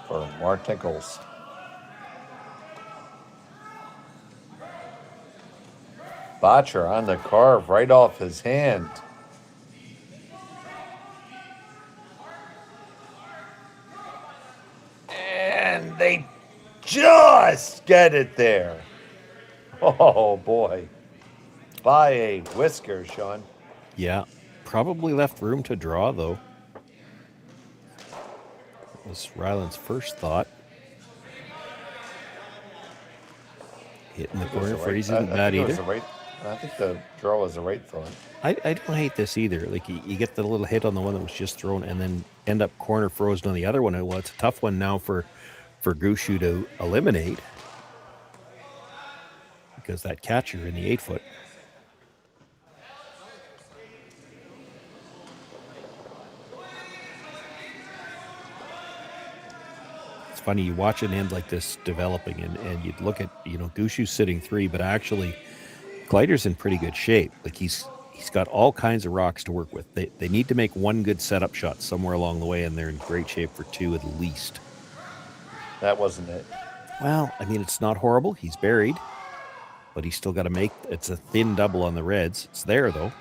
for Martensville. Botcher on the carve right off his hand. And they just get it there. Oh boy. By a whisker, Sean. Yeah, probably left room to draw, though. That was Ryland's first thought. Hitting the corner for isn't bad either. I think the draw was the right thought. I don't hate this either. Like, you get the little hit on the one that was just thrown and then end up corner frozen on the other one. Well, it's a tough one now for Gushue to eliminate because that catcher in the 8-foot. funny. You watch an end like this developing, and you'd look at, Gushue sitting 3, but actually Kleiter's in pretty good shape. Like he's got all kinds of rocks to work with. They need to make one good setup shot somewhere along the way, and they're in great shape for 2 at least. That wasn't it. Well, I mean, it's not horrible. He's buried, but he's still got to make. It's a thin double on the reds. It's there though.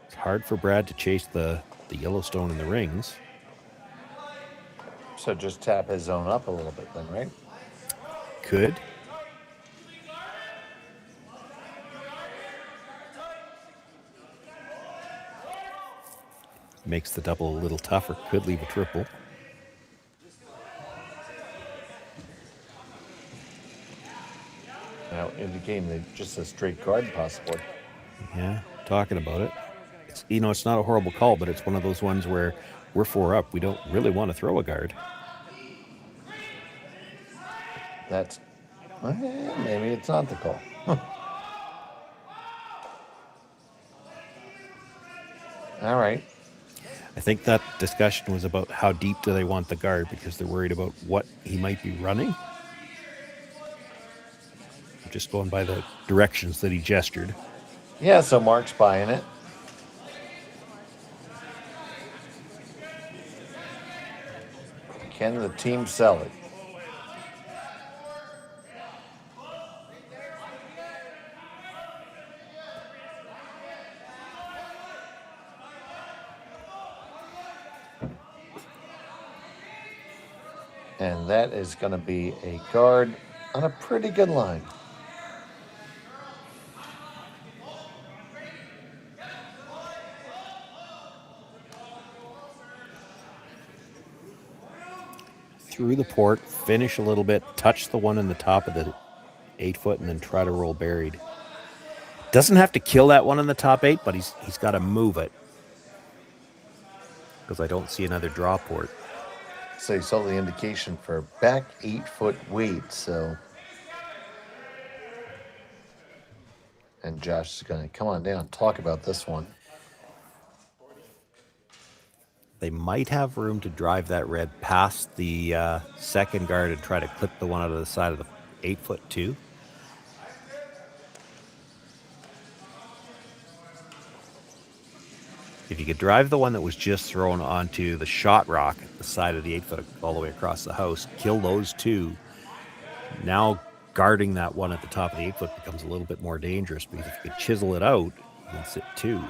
It's hard for Brad to chase the Yellowstone in the rings. So just tap his zone up a little bit then, right? Could. Makes the double a little tougher. Could leave a triple. Now indicating that just a straight card possible. Yeah, talking about it. It's, it's not a horrible call, but it's one of those ones where we're 4 up. We don't really want to throw a guard. That's maybe it's not the call. All right. I think that discussion was about how deep do they want the guard because they're worried about what he might be running. I'm just going by the directions that he gestured. Yeah, so Mark's buying it. Can the team sell it? And that is going to be a guard on a pretty good line. Through the port, finish a little bit, touch the one in the top of the 8 foot, and then try to roll buried. Doesn't have to kill that one in the top 8, but he's got to move it. Because I don't see another draw port. So you saw the indication for back 8 foot weight, so. And Josh is going to come on down and talk about this one. They might have room to drive that red past the second guard and try to clip the one out of the side of the 8 foot too. If you could drive the one that was just thrown onto the shot rock at the side of the 8 foot all the way across the house, kill those 2. Now guarding that one at the top of the 8 foot becomes a little bit more dangerous because if you could chisel it out, you can sit 2.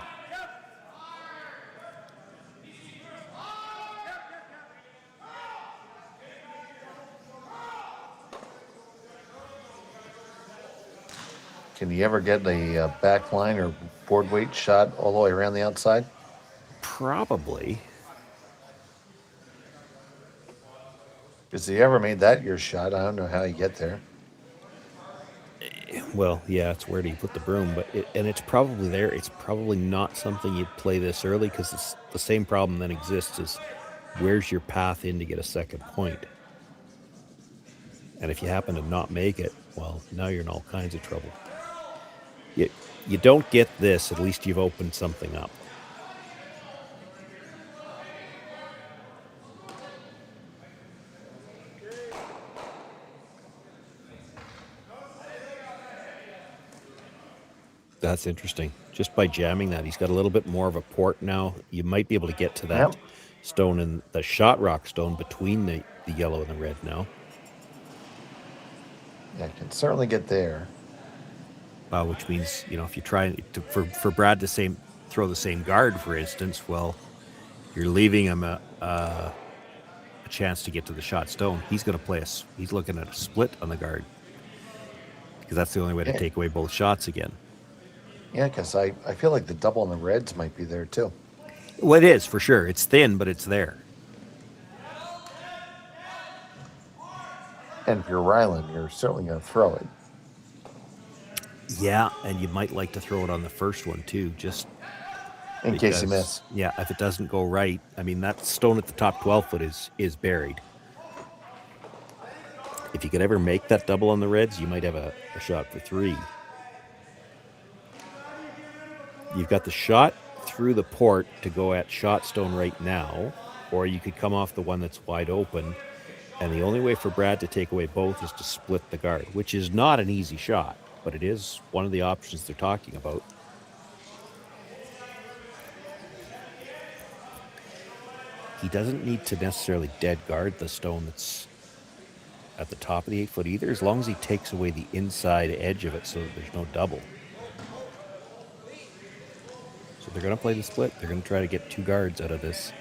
Can you ever get a back line or board weight shot all the way around the outside? Probably. Because if you ever made that your shot, I don't know how you get there. Well, yeah, it's where do you put the broom, but it's probably there. It's probably not something you'd play this early because the same problem that exists is where's your path in to get a second point? And if you happen to not make it, well, now you're in all kinds of trouble. You don't get this, at least you've opened something up. That's interesting. Just by jamming that, he's got a little bit more of a port now. You might be able to get to that stone and the shot rock stone between the yellow and the red now. Yeah, I can certainly get there. Which means, if you try for Brad to throw the same guard, for instance, well, you're leaving him a chance to get to the shot stone. He's going to he's looking at a split on the guard because that's the only way to take away both shots again. Yeah, because I feel like the double on the reds might be there too. Well, it is for sure. It's thin, but it's there. And if you're Rylan, you're certainly going to throw it. Yeah, and you might like to throw it on the first one too, just in case you miss. Yeah, if it doesn't go right. I mean, that stone at the top 12 foot is buried. If you could ever make that double on the reds, you might have a shot for 3. You've got the shot through the port to go at shot stone right now, or you could come off the one that's wide open. And the only way for Brad to take away both is to split the guard, which is not an easy shot, but it is one of the options they're talking about. He doesn't need to necessarily dead guard the stone that's at the top of the 8-foot either, as long as he takes away the inside edge of it so that there's no double. So they're going to play the split. They're going to try to get 2 guards out of this.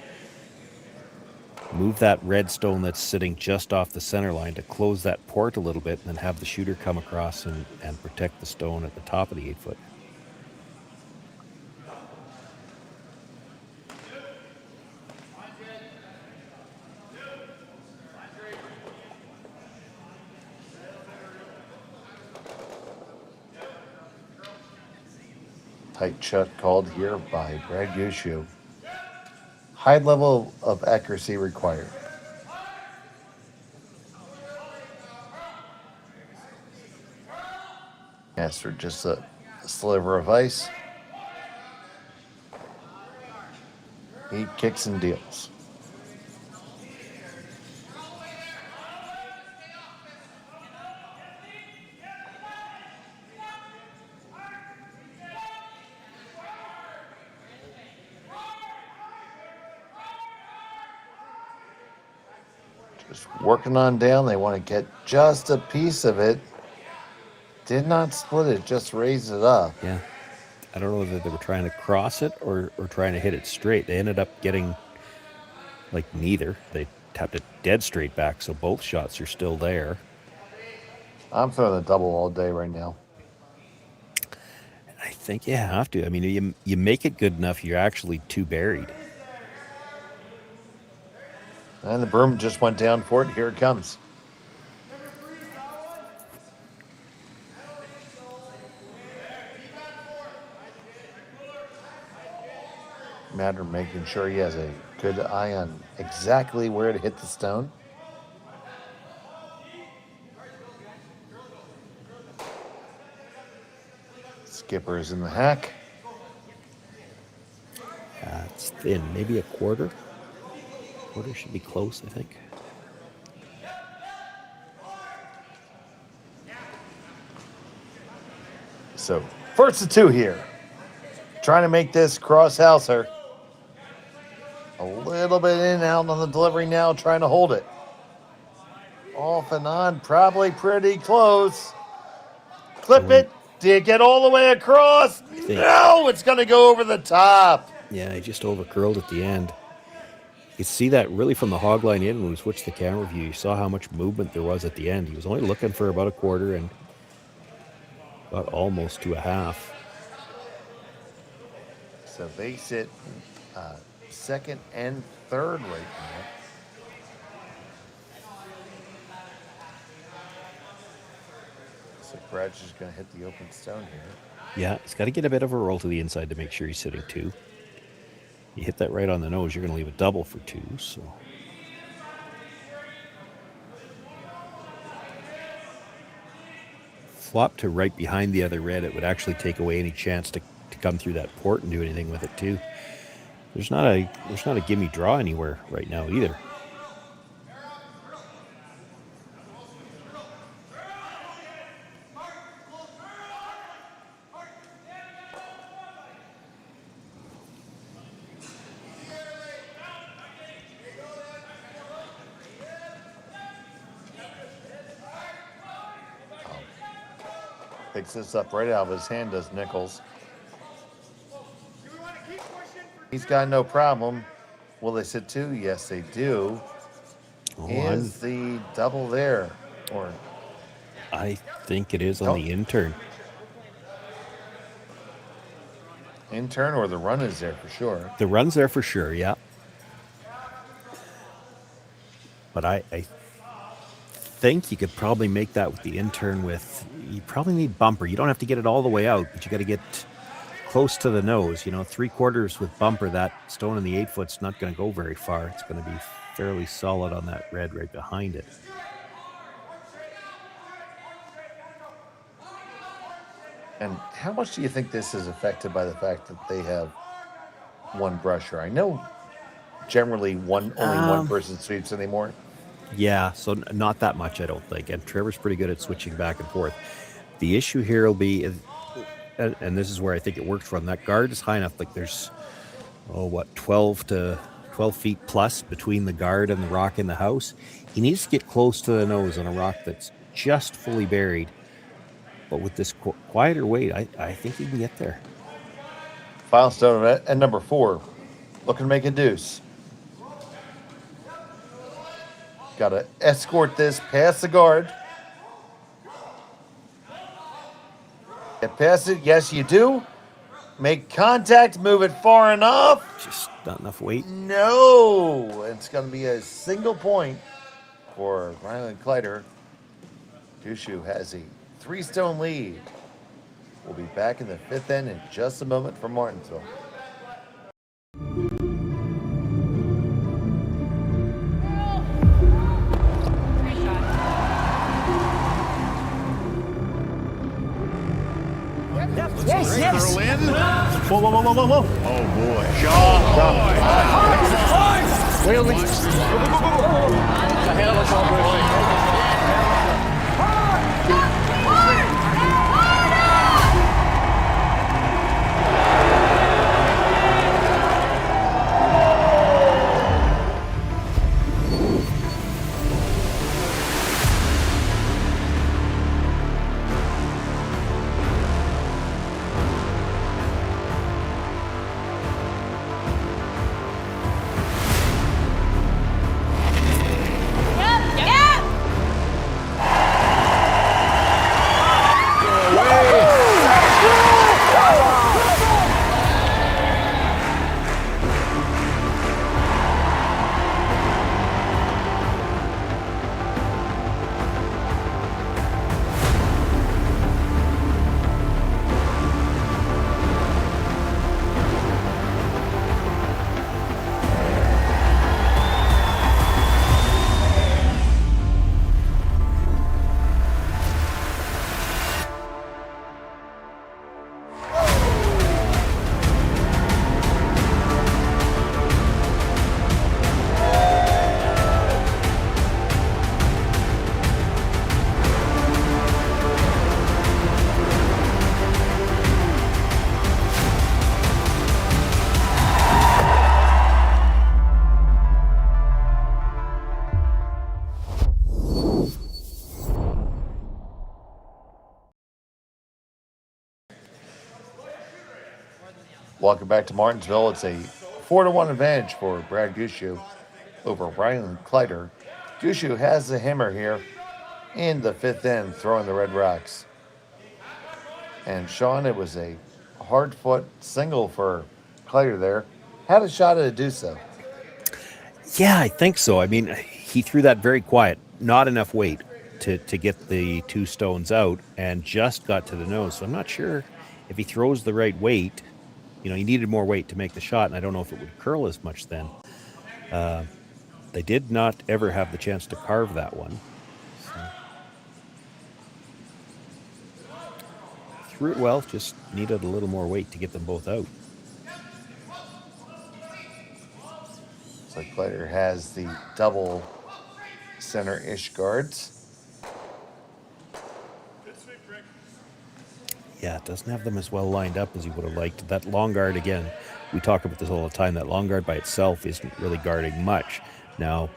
Move that red stone that's sitting just off the center line to close that port a little bit, and then have the shooter come across and protect the stone at the top of the 8-foot. Tight shot called here by Brad Gushue. High level of accuracy required. After just a sliver of ice, he kicks and deals. Just working on down. They want to get just a piece of it. Did not split it, just raised it up. Yeah. I don't know whether they were trying to cross it or trying to hit it straight. They ended up getting, like, neither. They tapped it dead straight back, so both shots are still there. I'm throwing a double all day right now. I think you have to. I mean, you make it good enough, you're actually 2 buried. And the broom just went down for it. Here it comes. Matter making sure he has a good eye on exactly where to hit the stone. Skipper is in the hack. It's thin, maybe a quarter. Quarter should be close, I think. So, first of 2 here. Trying to make this cross-houser. A little bit in and out on the delivery now, trying to hold it. Off and on, probably pretty close. Clip it. Do you get all the way across? No, it's going to go over the top. Yeah, he just overcurled at the end. You could see that really from the hog line in when we switched the camera view. You saw how much movement there was at the end. He was only looking for about a quarter and got almost to a half. So they sit second and third right now. So Brad's just going to hit the open stone here. Yeah, he's got to get a bit of a roll to the inside to make sure he's sitting 2. You hit that right on the nose, you're going to leave a double for 2, so. Flop to right behind the other red, it would actually take away any chance to come through that port and do anything with it too. There's not a gimme draw anywhere right now either. Picks this up right out of his hand, does Nichols. He's got no problem. Will they sit 2? Yes, they do. Is the double there? Or I think it is on the intern. Intern, or the run is there for sure. The run's there for sure, yeah. But I think you could probably make that with the intern with, you probably need bumper. You don't have to get it all the way out, but you got to get close to the nose. 3/4 with bumper, that stone in the 8-foot's not going to go very far. It's going to be fairly solid on that red right behind it. And how much do you think this is affected by the fact that they have one brusher? I know generally only one person sweeps anymore? Yeah, so not that much, I don't think. And Trevor's pretty good at switching back and forth. The issue here will be, and this is where I think it worked for him. That guard is high enough, like there's 12 feet plus between the guard and the rock in the house. He needs to get close to the nose on a rock that's just fully buried. But with this quieter weight, I think he can get there. Final stone at number 4. Looking to make a deuce. Got to escort this past the guard. Get past it. Yes, you do. Make contact. Move it far enough. Just not enough weight. No. It's going to be a single point for Rylan Kleiter. Gushue has a 3-stone lead. We'll be back in the 5th end in just a moment from Martensville. Yes. Whoa. Oh, boy. Welcome back to Martensville. It's a 4-1 advantage for Brad Gushue over Rylan Kleiter. Gushue has the hammer here in the 5th end, throwing the Red Rocks. And Sean, it was a hard foot single for Kleiter there. Had a shot at a do so. Yeah, I think so. I mean, he threw that very quiet, not enough weight to get the 2 stones out, and just got to the nose. So I'm not sure if he throws the right weight. You know, he needed more weight to make the shot, and I don't know if it would curl as much then. They did not ever have the chance to carve that one. So. Threw it well, just needed a little more weight to get them both out. So Kleiter has the double center-ish guards. Yeah, it doesn't have them as well lined up as you would have liked. That long guard, again, we talk about this all the time, that long guard by itself isn't really guarding much. Now,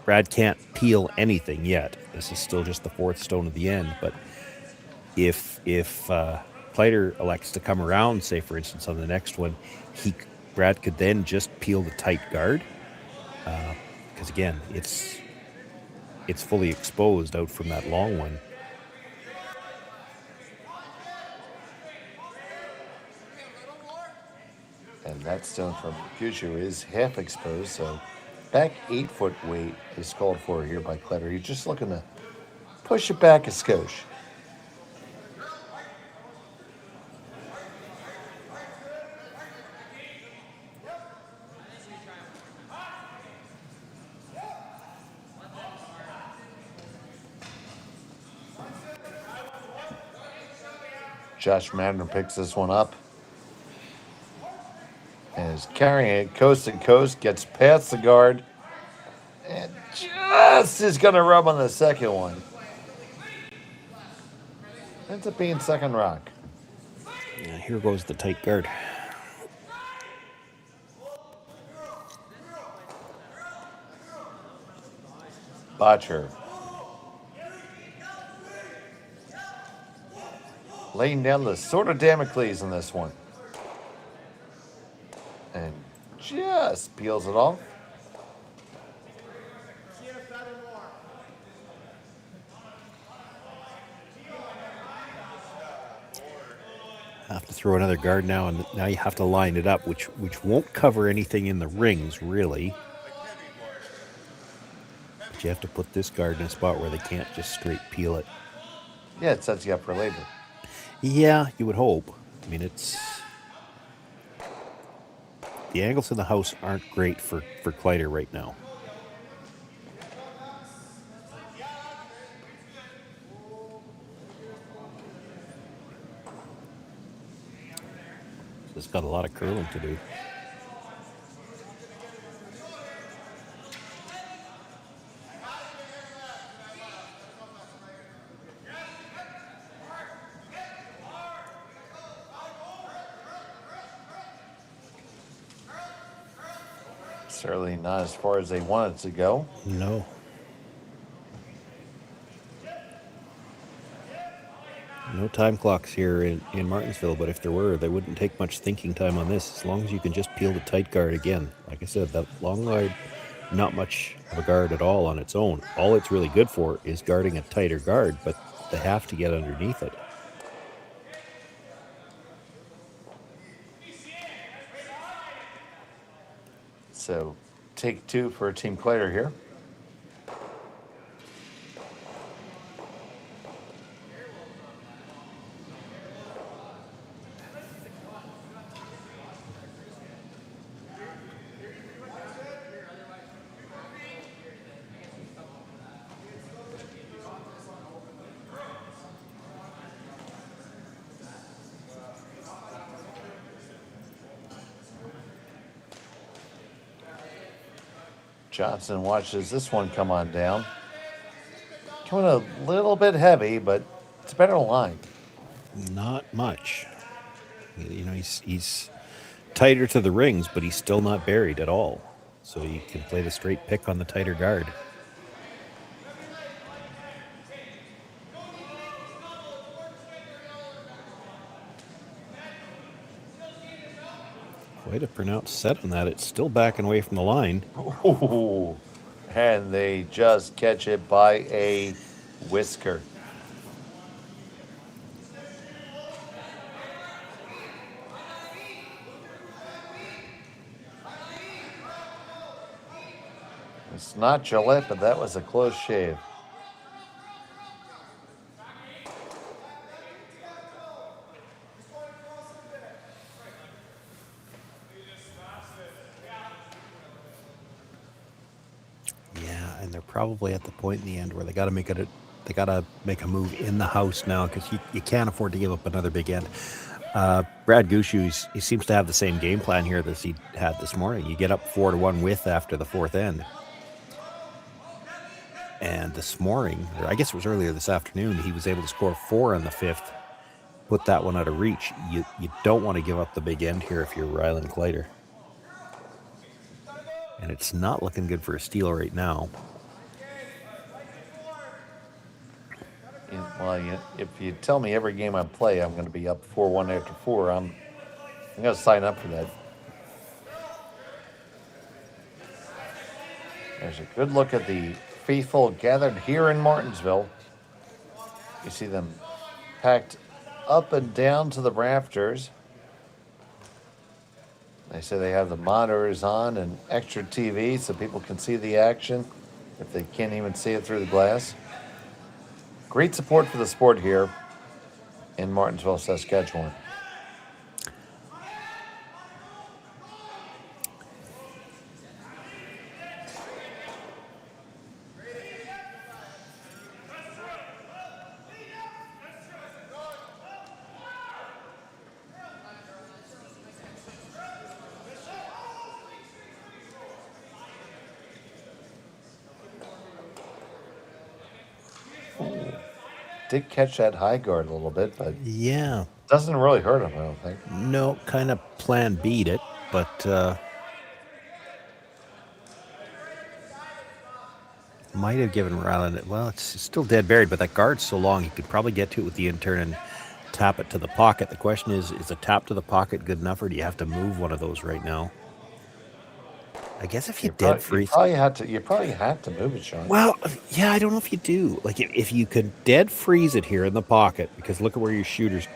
Brad can't peel anything yet. This is still just the 4th stone of the end, but if Kleiter elects to come around, say, for instance, on the next one, Brad could then just peel the tight guard, because, again, it's fully exposed out from that long one. And that stone from Gushue is half exposed, so back 8-foot weight is called for here by Kleiter. He's just looking to push it back a skosh. Josh Madden picks this one up. And is carrying it coast to coast, gets past the guard, and just is going to rub on the second one. Ends up being second rock. Yeah, here goes the tight guard. Botcher. Laying down the sword of Damocles in this one. And just peels it off. Have to throw another guard now, and now you have to line it up, which won't cover anything in the rings, really. But you have to put this guard in a spot where they can't just straight peel it. Yeah, it sets you up for labor. Yeah, you would hope. I mean, it's... The angles in the house aren't great for Kleiter right now. It's got a lot of curling to do. Certainly not as far as they wanted to go. No. No time clocks here in Martensville, but if there were, they wouldn't take much thinking time on this, as long as you can just peel the tight guard again. Like I said, that long guard, not much of a guard at all on its own. All it's really good for is guarding a tighter guard, but they have to get underneath it. So take two for Team Kleiter here. Johnson watches this one come on down. Coming a little bit heavy, but it's a better line. Not much. You know, he's tighter to the rings, but he's still not buried at all. So you can play the straight pick on the tighter guard. Quite a pronounced set on that. It's still backing away from the line. Ooh, and they just catch it by a whisker. It's not Gillette, but that was a close shave. Yeah, and they're probably at the point in the end where they got to make it. They got to make a move in the house now, because you can't afford to give up another big end. Brad Gushue, he seems to have the same game plan here that he had this morning. You get up 4-1 with after the fourth end. And this morning, or I guess it was earlier this afternoon, he was able to score 4 on the fifth, put that one out of reach. You don't want to give up the big end here if you're Rylan Kleiter. And it's not looking good for a steal right now. Well, if you tell me every game I play I'm going to be up 4-1 after 4, I'm going to sign up for that. There's a good look at the faithful gathered here in Martensville. You see them packed up and down to the rafters. They say they have the monitors on and extra TV so people can see the action if they can't even see it through the glass. Great support for the sport here in Martensville, Saskatchewan. did catch that high guard a little bit, but Yeah. doesn't really hurt him, I don't think. No, kind of plan B'd it, but might have given Rylan it. Well, it's still dead buried, but that guard's so long, you could probably get to it with the in-turn and tap it to the pocket. The question is a tap to the pocket good enough, or do you have to move one of those right now? I guess if you dead freeze... You probably had to move it, Sean. Well, yeah, I don't know if you do. Like, if you could dead freeze it here in the pocket, because look at where your shooter's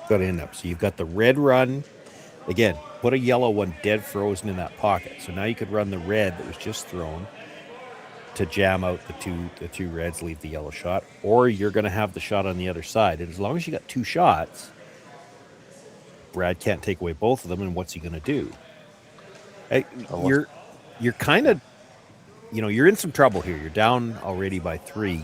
going to end up. So you've got the red run. Again, put a yellow one dead frozen in that pocket. So now you could run the red that was just thrown to jam out the two reds, leave the yellow shot, or you're going to have the shot on the other side. And as long as you got two shots, Brad can't take away both of them, and what's he going to do? You're kind of, you're in some trouble here. You're down already by 3.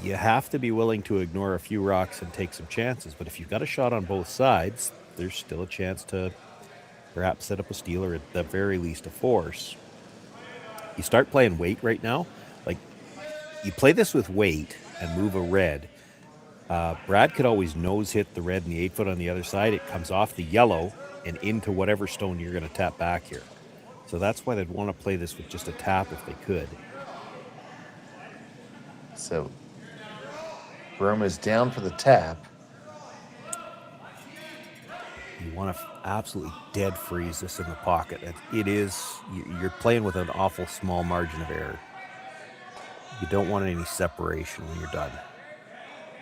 You have to be willing to ignore a few rocks and take some chances. But if you've got a shot on both sides, there's still a chance to perhaps set up a steal, or at the very least a force. You start playing weight right now. Like, you play this with weight and move a red. Brad could always nose hit the red and the 8-foot on the other side. It comes off the yellow and into whatever stone you're going to tap back here. So that's why they'd want to play this with just a tap if they could. So Broom is down for the tap. You want to absolutely dead freeze this in the pocket. You're playing with an awful small margin of error. You don't want any separation when you're done.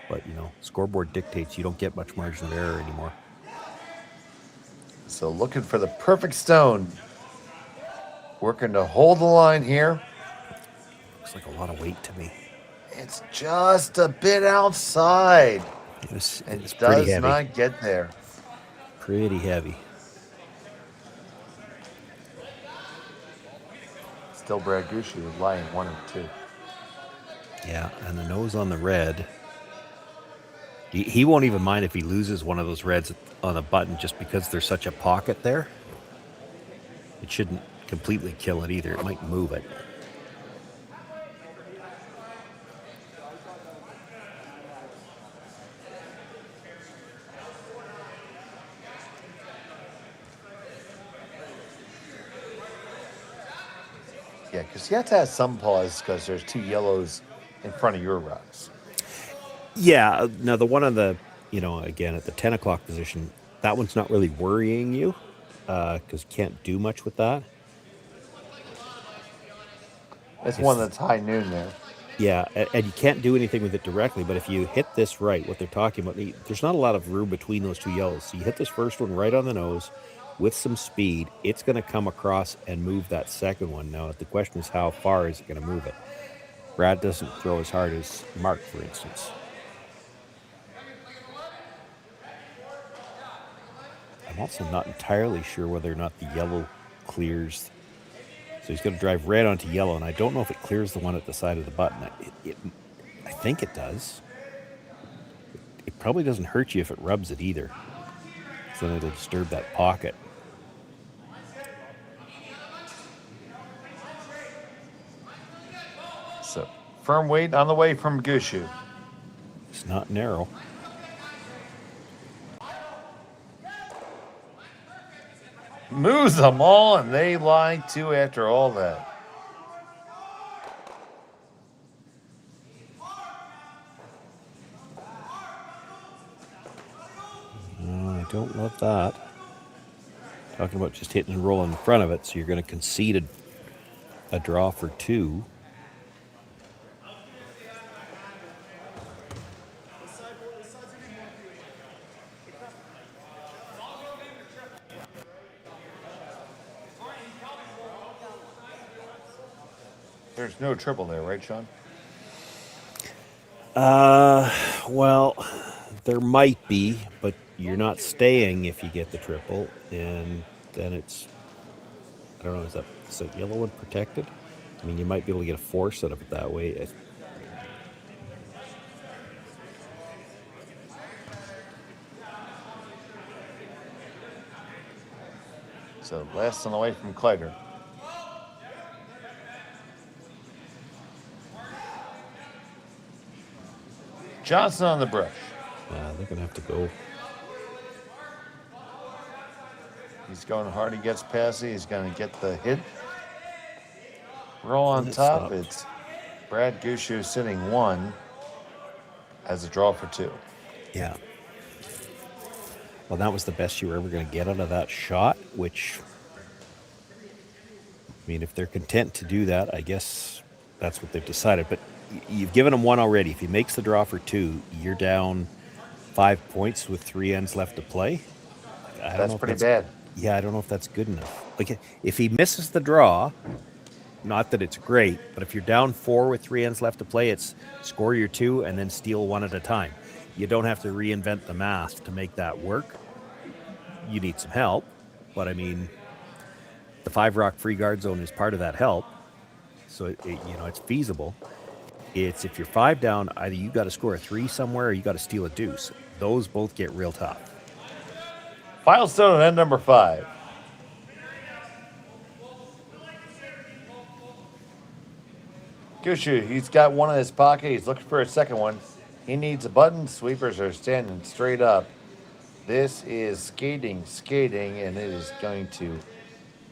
But, scoreboard dictates you don't get much margin of error anymore. So looking for the perfect stone. Working to hold the line here. Looks like a lot of weight to me. It's just a bit outside. It does not get there. Pretty heavy. Still Brad Gushue is lying 1 and 2. Yeah, and the nose on the red. He won't even mind if he loses one of those reds on a button just because there's such a pocket there. It shouldn't completely kill it either. It might move it. Yeah, because you have to have some pause because there's 2 yellows in front of your rocks. Yeah, now the one on the, again, at the 10 o'clock position, that one's not really worrying you because you can't do much with that. It's one that's high noon there. Yeah, and you can't do anything with it directly, but if you hit this right, what they're talking about, there's not a lot of room between those 2 yellows. So you hit this first one right on the nose with some speed, it's going to come across and move that second one. Now, the question is, how far is it going to move it? Brad doesn't throw as hard as Mark, for instance. I'm also not entirely sure whether or not the yellow clears. So he's going to drive red onto yellow, and I don't know if it clears the one at the side of the button. I think it does. It probably doesn't hurt you if it rubs it either. So then it'll disturb that pocket. So firm weight on the way from Gushue. It's not narrow. Moves them all, and they lie too after all that. I don't love that. Talking about just hitting and rolling in front of it, so you're going to concede a draw for 2. There's no triple there, right, Sean? Well, there might be, but you're not staying if you get the triple, and then it's, I don't know, is that yellow one protected? I mean, you might be able to get a force out of it that way. So last on the way from Kleiter. Johnson on the brush. They're going to have to go. He's going hard. He gets past it. He's going to get the hit. Roll on It's top. stopped. It's Brad Gushue sitting 1 as a draw for 2. Yeah. Well, that was the best you were ever going to get out of that shot, which, I mean, if they're content to do that, I guess that's what they've decided. But you've given him 1 already. If he makes the draw for 2, you're down 5 points with 3 ends left to play. I don't That's know if pretty bad. Yeah, I don't know if that's good enough. Like, if he misses the draw, not that it's great, but if you're down 4 with 3 ends left to play, it's score your 2 and then steal 1 at a time. You don't have to reinvent the math to make that work. You need some help, but I mean, the 5 rock free guard zone is part of that help, so it's feasible. It's if you're 5 down, either you got to score a 3 somewhere or you got to steal a deuce. Those both get real tough. Final stone on end number 5. Gushue, he's got 1 in his pocket. He's looking for a second one. He needs a button. Sweepers are standing straight up. This is skating, and it is going to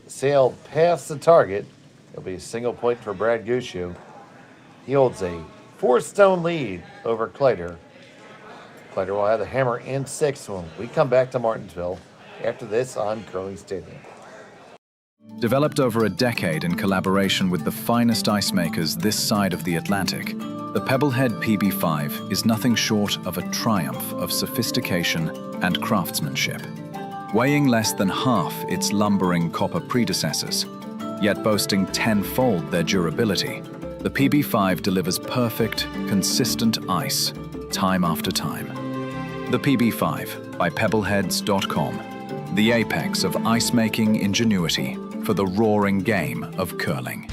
sail past the target. It'll be a single point for Brad Gushue. He holds a 4-stone lead over Kleiter. Kleiter will have the hammer and 6 when we come back to Martensville after this on Curling Stadium. Developed over a decade in collaboration with the finest ice makers this side of the Atlantic, the Pebblehead PB5 is nothing short of a triumph of sophistication and craftsmanship. Weighing less than half its lumbering copper predecessors, yet boasting tenfold their durability, the PB5 delivers perfect, consistent ice, time after time. The PB5 by pebbleheads.com, the apex of ice-making ingenuity for the roaring game of curling.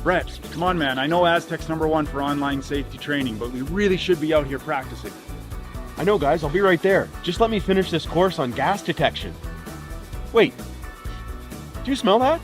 Brett, come on, man. I know Aztec's #1 for online safety training, but we really should be out here practicing. I know, guys. I'll be right there. Just let me finish this course on gas detection. Wait. Do you smell that?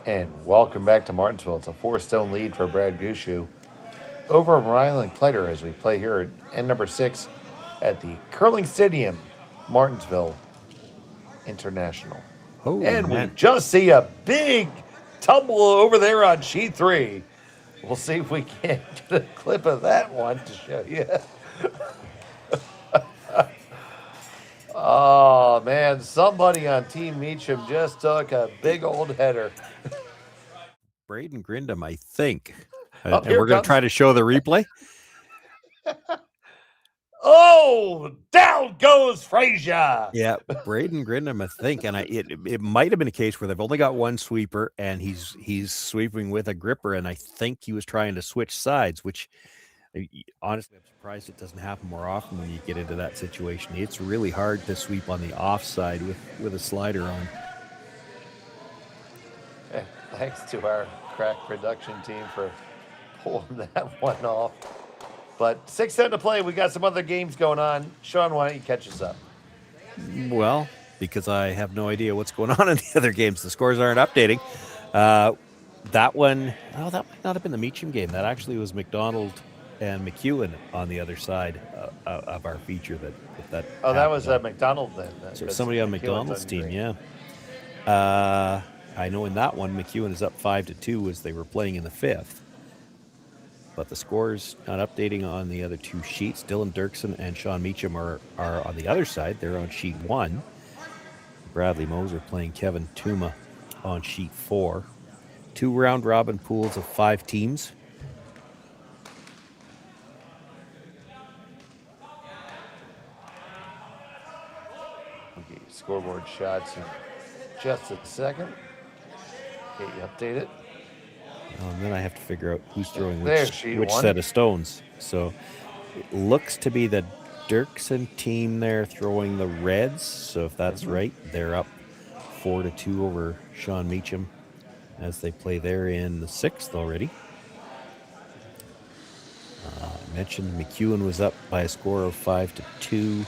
And welcome back to Martensville. It's a 4-stone lead for Brad Gushue over Rylan Kleiter as we play here at end number 6 at the Curling Stadium, Martensville International. Oh, and man. we just see a big tumble over there on sheet 3. We'll see if we can get a clip of that one to show you. Oh, man, somebody on Team Meacham just took a big old header. Braden Grindam, I think. Oh, And here we're going comes- to try to show the replay. Oh, down goes Frazier. Yeah, Braden Grindam, I think, and it might have been a case where they've only got one sweeper, and he's sweeping with a gripper, and I think he was trying to switch sides, which honestly, I'm surprised it doesn't happen more often when you get into that situation. It's really hard to sweep on the offside with a slider on. Thanks to our crack production team for pulling that one off. But 6:10 to play. We got some other games going on. Sean, why don't you catch us up? Well, because I have no idea what's going on in the other games. The scores aren't updating. That one, that might not have been the Meacham game. That actually was McDonald and McEwen on the on our feature. That was McDonald then. So somebody on McEwen's McDonald's on team, green. yeah. I know in that one, McEwen is up 5-2 as they were playing in the 5th. But the scores not updating on the other 2 sheets. Dylan Dirksen and Sean Meacham are on the other side. They're on sheet 1. Bradley Moser playing Kevin Tuma on sheet 4. 2 round robin pools of 5 teams. Okay, scoreboard shots. And just a second. Get you updated. And then I have to figure out who's throwing There's which sheet one. set of stones. So it looks to be the Dirksen team there throwing the reds. So if that's right, they're up 4-2 over Sean Meacham as they play there in the 6th already. I mentioned McEwen was up by a score of 5-2.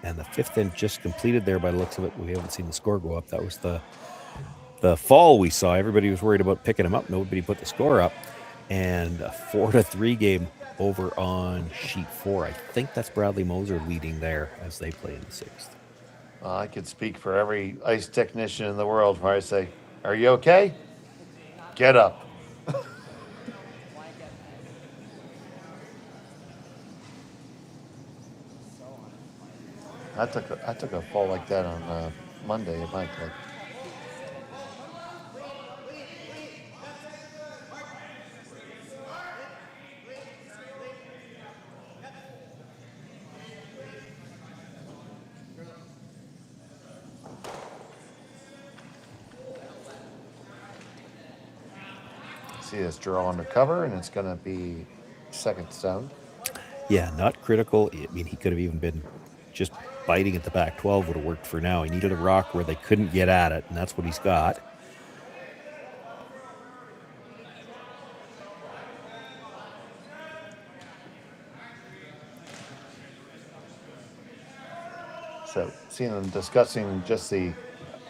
And the 5th inning just completed there by the looks of it. We haven't seen the score go up. That was the fall we saw. Everybody was worried about picking him up. Nobody put the score up. And a 4-3 game over on sheet 4. I think that's Bradley Moser leading there as they play in the 6th. I could speak for every ice technician in the world where I say, "Are you okay? Get up." I took a fall like that on Monday at my club. See this draw undercover, and it's going to be second stone. Yeah, not critical. I mean, he could have even been just biting at the back 12 would have worked for now. He needed a rock where they couldn't get at it, and that's what he's got. So, seeing them discussing just the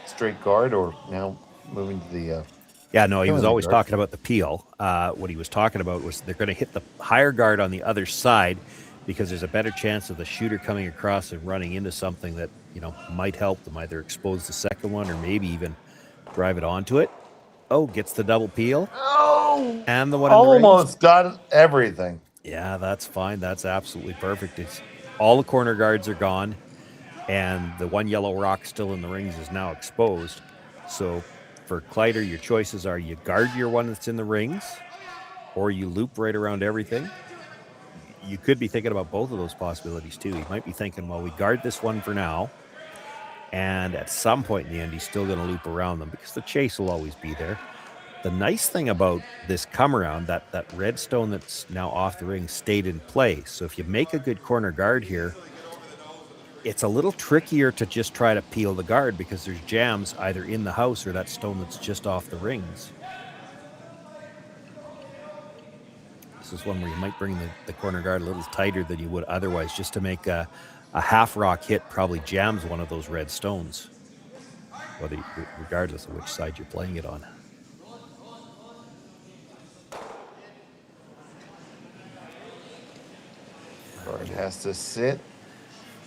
straight guard, or now moving to the... Yeah, no, he was always talking about the peel. What he was talking about was they're going to hit the higher guard on the other side because there's a better chance of the shooter coming across and running into something that, might help them either expose the second one or maybe even drive it onto it. Oh, gets the double peel. Oh! And the one in the rings. Almost got everything. Yeah, that's fine. That's absolutely perfect. It's all the corner guards are gone, and the one yellow rock still in the rings is now exposed. So for Kleiter, your choices are you guard your one that's in the rings, or you loop right around everything. You could be thinking about both of those possibilities too. You might be thinking, well, we guard this one for now, and at some point in the end, he's still going to loop around them because the chase will always be there. The nice thing about this come around, that red stone that's now off the ring stayed in play. So if you make a good corner guard here, it's a little trickier to just try to peel the guard because there's jams either in the house or that stone that's just off the rings. This is one where you might bring the corner guard a little tighter than you would otherwise, just to make a half rock hit probably jams one of those red stones, regardless of which side you're playing it on. Guard has to sit.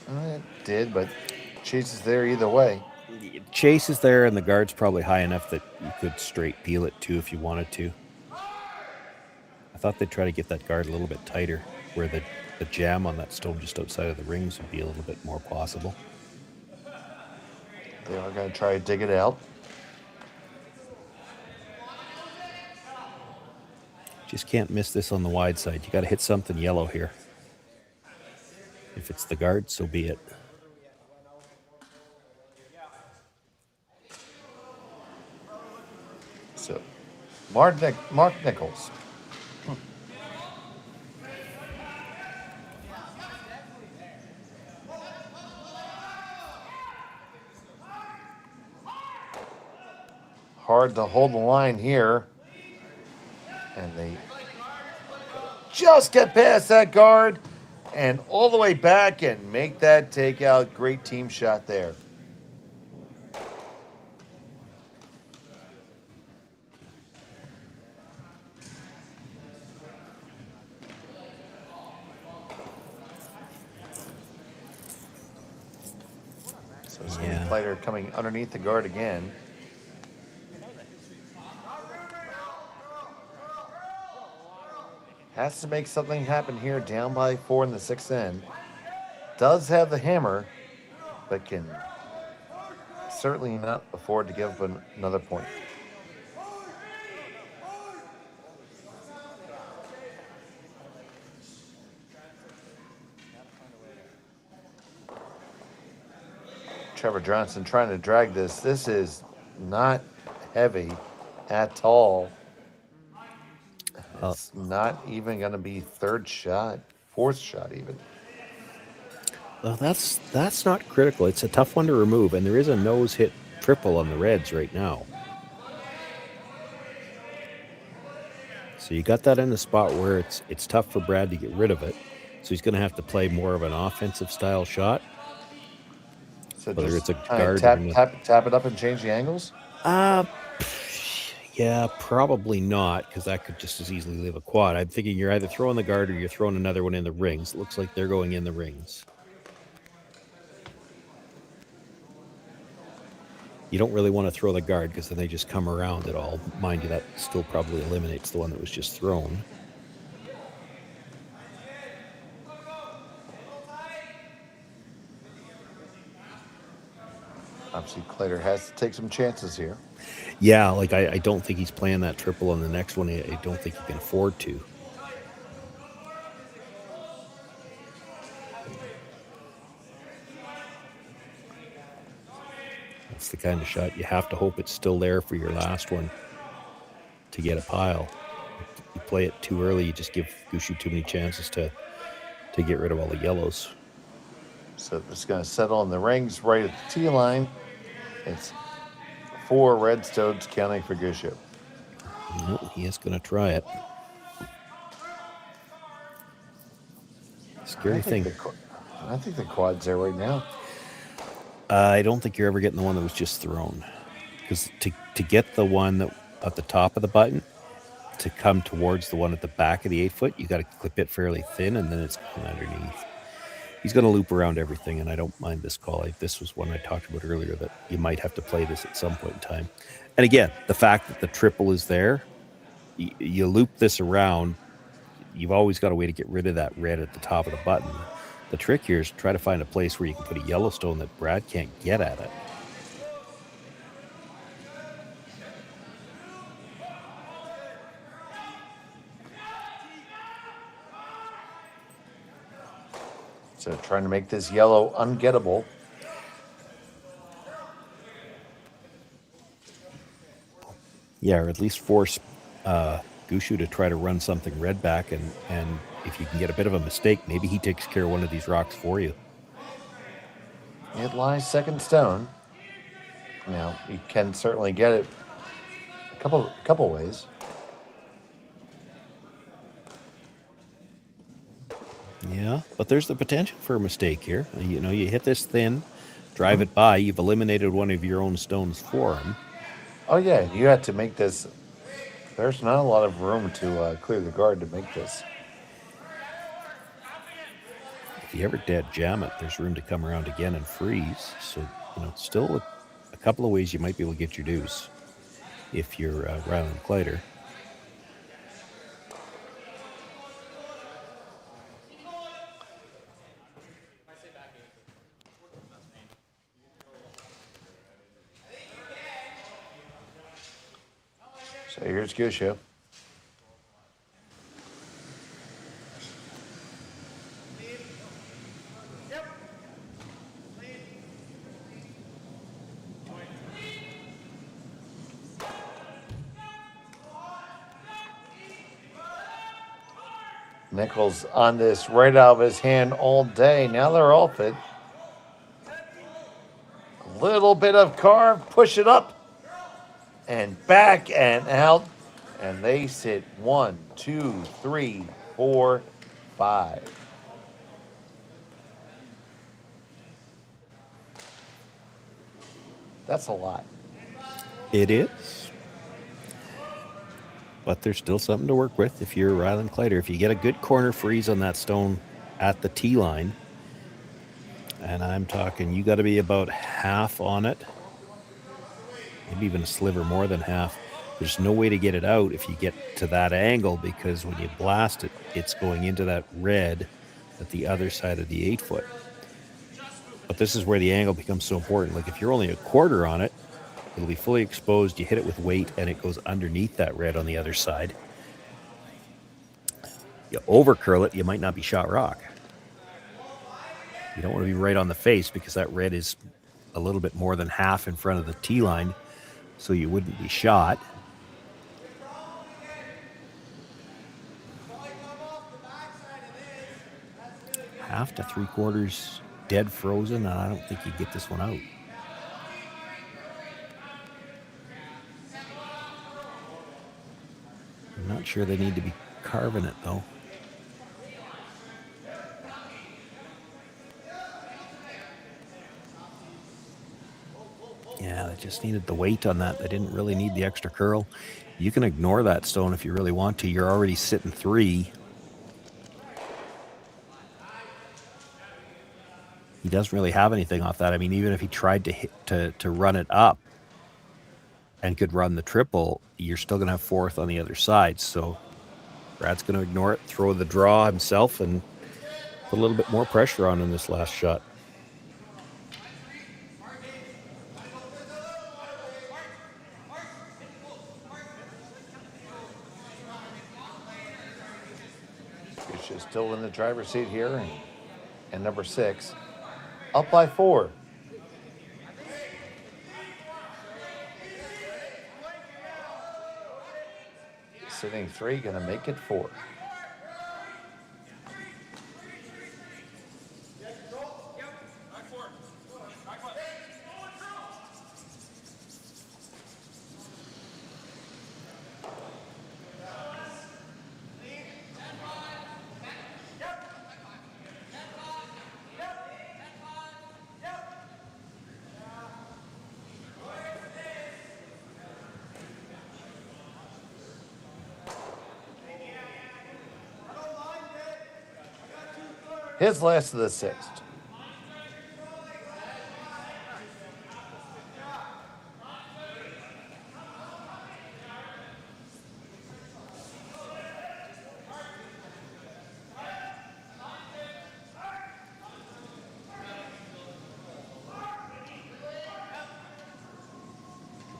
It did, but Chase is there either way. Chase is there, and the guard's probably high enough that you could straight peel it too if you wanted to. I thought they'd try to get that guard a little bit tighter, where the jam on that stone just outside of the rings would be a little bit more possible. They are going to try to dig it out. Just can't miss this on the wide side. You got to hit something yellow here. If it's the guard, so be it. So, Mark Nichols. Hard to hold the line here. And they just get past that guard and all the way back and make that takeout. Great team shot there. So Kleiter coming underneath the guard again. Has to make something happen here, down by 4 in the 6th end. Does have the hammer, but can certainly not afford to give up another point. Trevor Johnson trying to drag this. This is not heavy at all. It's not even going to be third shot, fourth shot even. Well, that's not critical. It's a tough one to remove, and there is a nose hit triple on the Reds right now. So you got that in the spot where it's tough for Brad to get rid of it. So he's going to have to play more of an offensive style shot. So whether just it's a guard tap it up and change the angles? Yeah, probably not, because that could just as easily leave a quad. I'm thinking you're either throwing the guard or you're throwing another one in the rings. It looks like they're going in the rings. You don't really want to throw the guard because then they just come around it all. Mind you, that still probably eliminates the one that was just thrown. Obviously, Kleiter has to take some chances here. Yeah, like I don't think he's playing that triple on the next one. I don't think he can afford to. That's the kind of shot you have to hope it's still there for your last one to get a pile. You play it too early, you just give Gushue too many chances to get rid of all the yellows. So it's going to settle in the rings right at the tee line. It's 4 red stones counting for Gushue. No, he is going to try it. Scary thing. I think the quad's there right now. I don't think you're ever getting the one that was just thrown. Because to get the one that at the top of the button, to come towards the one at the back of the 8-foot, you got to clip it fairly thin, and then it's going underneath. He's going to loop around everything, and I don't mind this call. This was one I talked about earlier, that you might have to play this at some point in time. And again, the fact that the triple is there, you loop this around, you've always got a way to get rid of that red at the top of the button. The trick here is to try to find a place where you can put a Yellowstone that Brad can't get at it. So trying to make this yellow ungettable. Yeah, or at least force Gushue to try to run something red back, and if you can get a bit of a mistake, maybe he takes care of one of these rocks for you. It lies second stone. Now, you can certainly get it a couple ways. Yeah, but there's the potential for a mistake here. You know, you hit this thin, drive it by, you've eliminated one of your own stones for him. Oh, yeah, you had to make this. There's not a lot of room to clear the guard to make this. If you ever dead jam it, there's room to come around again and freeze. So, you know, still a couple of ways you might be able to get your dues if you're Rylan Kleiter. So here's Gushue. Nichols on this right out of his hand all day. Now they're all fit. A little bit of carve, push it up and back and out. And they sit 1, 2, 3, 4, 5. That's a lot. It is. But there's still something to work with if you're Rylan Kleiter. If you get a good corner freeze on that stone at the tee line, and I'm talking, you got to be about half on it, maybe even a sliver more than half. There's no way to get it out if you get to that angle, because when you blast it, it's going into that red at the other side of the 8-foot. But this is where the angle becomes so important. Like if you're only a quarter on it, it'll be fully exposed. You hit it with weight, and it goes underneath that red on the other side. You overcurl it, you might not be shot rock. You don't want to be right on the face because that red is a little bit more than half in front of the tee line so you wouldn't be shot. Half to 3/4 dead frozen, and I don't think you'd get this one out. I'm not sure they need to be carving it, though. Yeah, they just needed the weight on that. They didn't really need the extra curl. You can ignore that stone if you really want to. You're already sitting 3. He doesn't really have anything off that. I mean, even if he tried to hit to run it up and could run the triple, you're still going to have 4th on the other side. So Brad's going to ignore it, throw the draw himself, and put a little bit more pressure on in this last shot. Gushue still in the driver's seat here, and number 6 up by 4. Sitting 3, going to make it 4. His last of the 6th.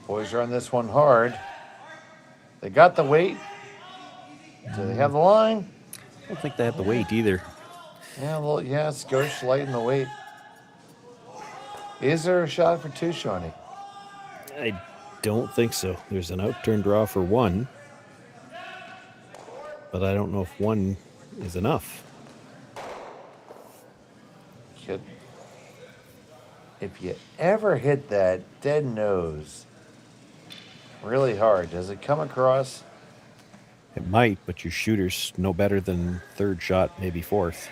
Boys are on this one hard. They got the weight. Do they have the line? I don't think they have the weight either. Yeah, well, yeah, Scotia lighting the weight. Is there a shot for 2, Shawnee? I don't think so. There's an out-turn draw for 1, but I don't know if 1 is enough. Kid, if you ever hit that dead nose really hard, does it come across? It might, but your shooter's no better than 3rd shot, maybe 4th.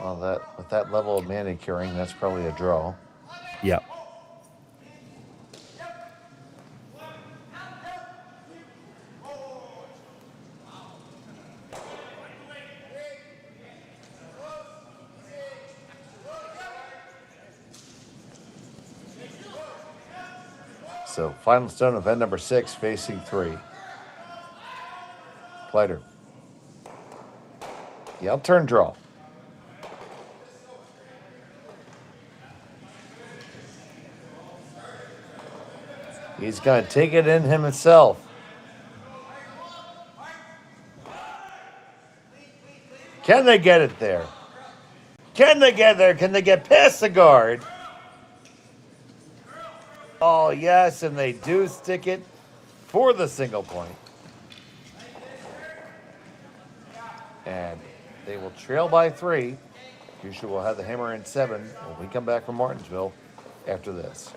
Well, with that level of manicuring, that's probably a draw. Yeah. So, final stone of end number 6, facing 3. Kleiter. The out-turn draw. He's going to take it in himself. Can they get it there? Can they get there? Can they get past the guard? Oh, yes, and they do stick it for the single point. And they will trail by 3. Gushue will have the hammer in 7 when we come back from Martensville after this.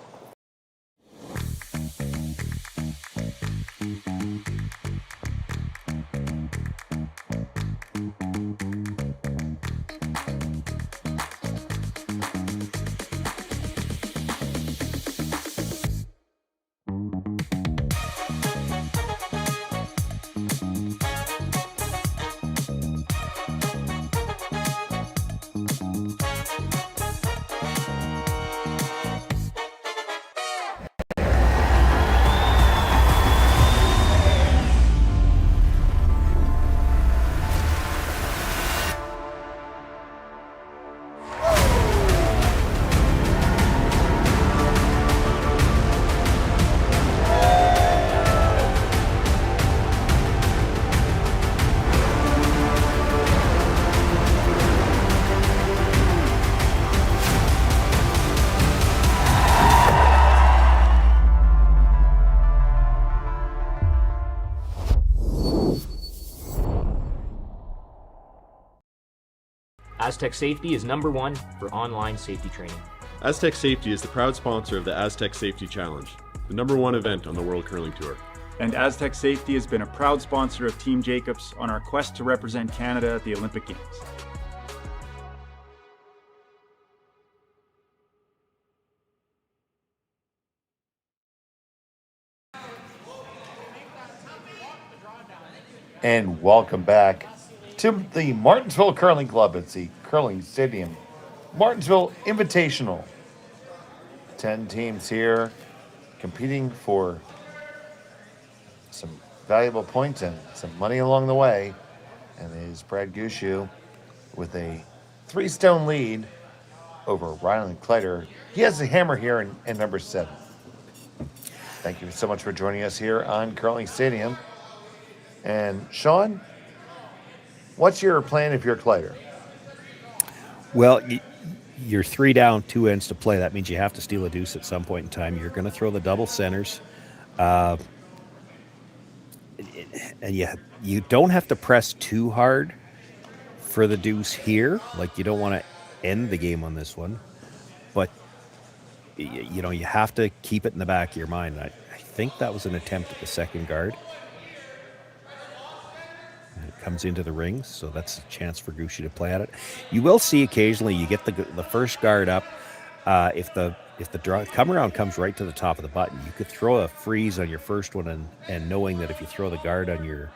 Aztec Safety is #1 for online safety training. Aztec Safety is the proud sponsor of the Aztec Safety Challenge, the #1 event on the World Curling Tour. And Aztec Safety has been a proud sponsor of Team Jacobs on our quest to represent Canada at the Olympic Games. And welcome back to the Martensville Curling Club. It's the Curling Stadium Martensville Invitational. 10 teams here competing for some valuable points and some money along the way. And it is Brad Gushue with a 3-stone lead over Rylan Kleiter. He has the hammer here in number 7. Thank you so much for joining us here on Curling Stadium. And Sean, what's your plan if you're Kleiter? Well, you're 3 down, 2 ends to play. That means you have to steal a deuce at some point in time. You're going to throw the double centers. And you don't have to press too hard for the deuce here. Like, you don't want to end the game on this one. But, you know, you have to keep it in the back of your mind. I think that was an attempt at the second guard. Comes into the rings, so that's a chance for Gushue to play at it. You will see occasionally you get the first guard up. If the come around comes right to the top of the button, you could throw a freeze on your first one, and knowing that if you throw the guard on your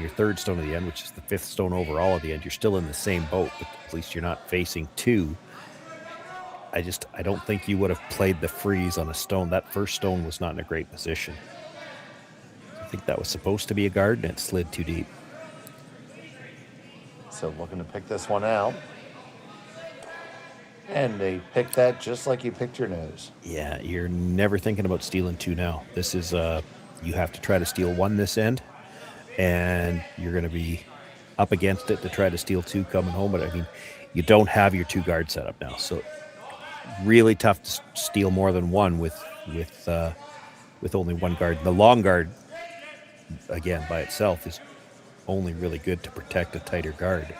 third stone at the end, which is the 5th stone overall at the end, you're still in the same boat, but at least you're not facing 2. I don't think you would have played the freeze on a stone. That first stone was not in a great position. I think that was supposed to be a guard, and it slid too deep. So looking to pick this one out. And they picked that just like you picked your nose. Yeah, you're never thinking about stealing 2 now. This is, you have to try to steal 1 this end, and you're going to be up against it to try to steal 2 coming home. But, I mean, you don't have your 2 guards set up now. So really tough to steal more than 1 with only 1 guard. The long guard, again, by itself is only really good to protect a tighter guard.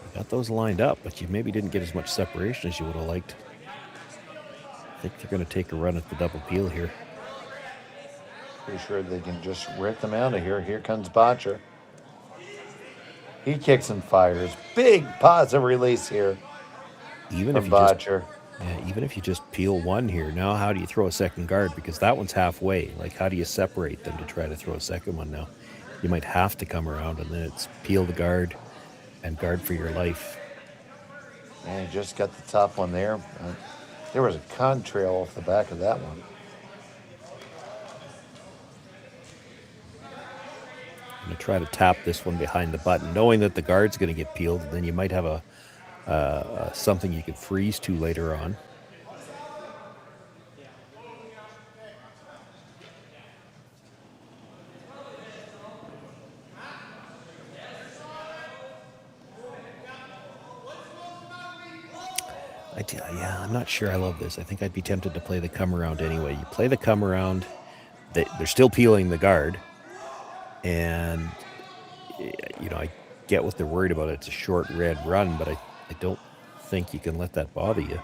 You got those lined up, but you maybe didn't get as much separation as you would have liked. I think they're going to take a run at the double peel here. Pretty sure they can just rip them out of here. Here comes Botcher. He kicks and fires. Big positive release here Even from if Botcher. even if you just peel 1 here, now how do you throw a second guard? Because that one's halfway. Like, how do you separate them to try to throw a second one now? You might have to come around, and then it's peel the guard and guard for your life. And he just got the top one there. There was a contrail off the back of that one. I'm going to try to tap this one behind the button, knowing that the guard's going to get peeled, and then you might have something you could freeze to later on. I'm not sure I love this. I think I'd be tempted to play the come around anyway. You play the come around, they're still peeling the guard, and you know, I get what they're worried about. It's a short red run, but I don't think you can let that bother you.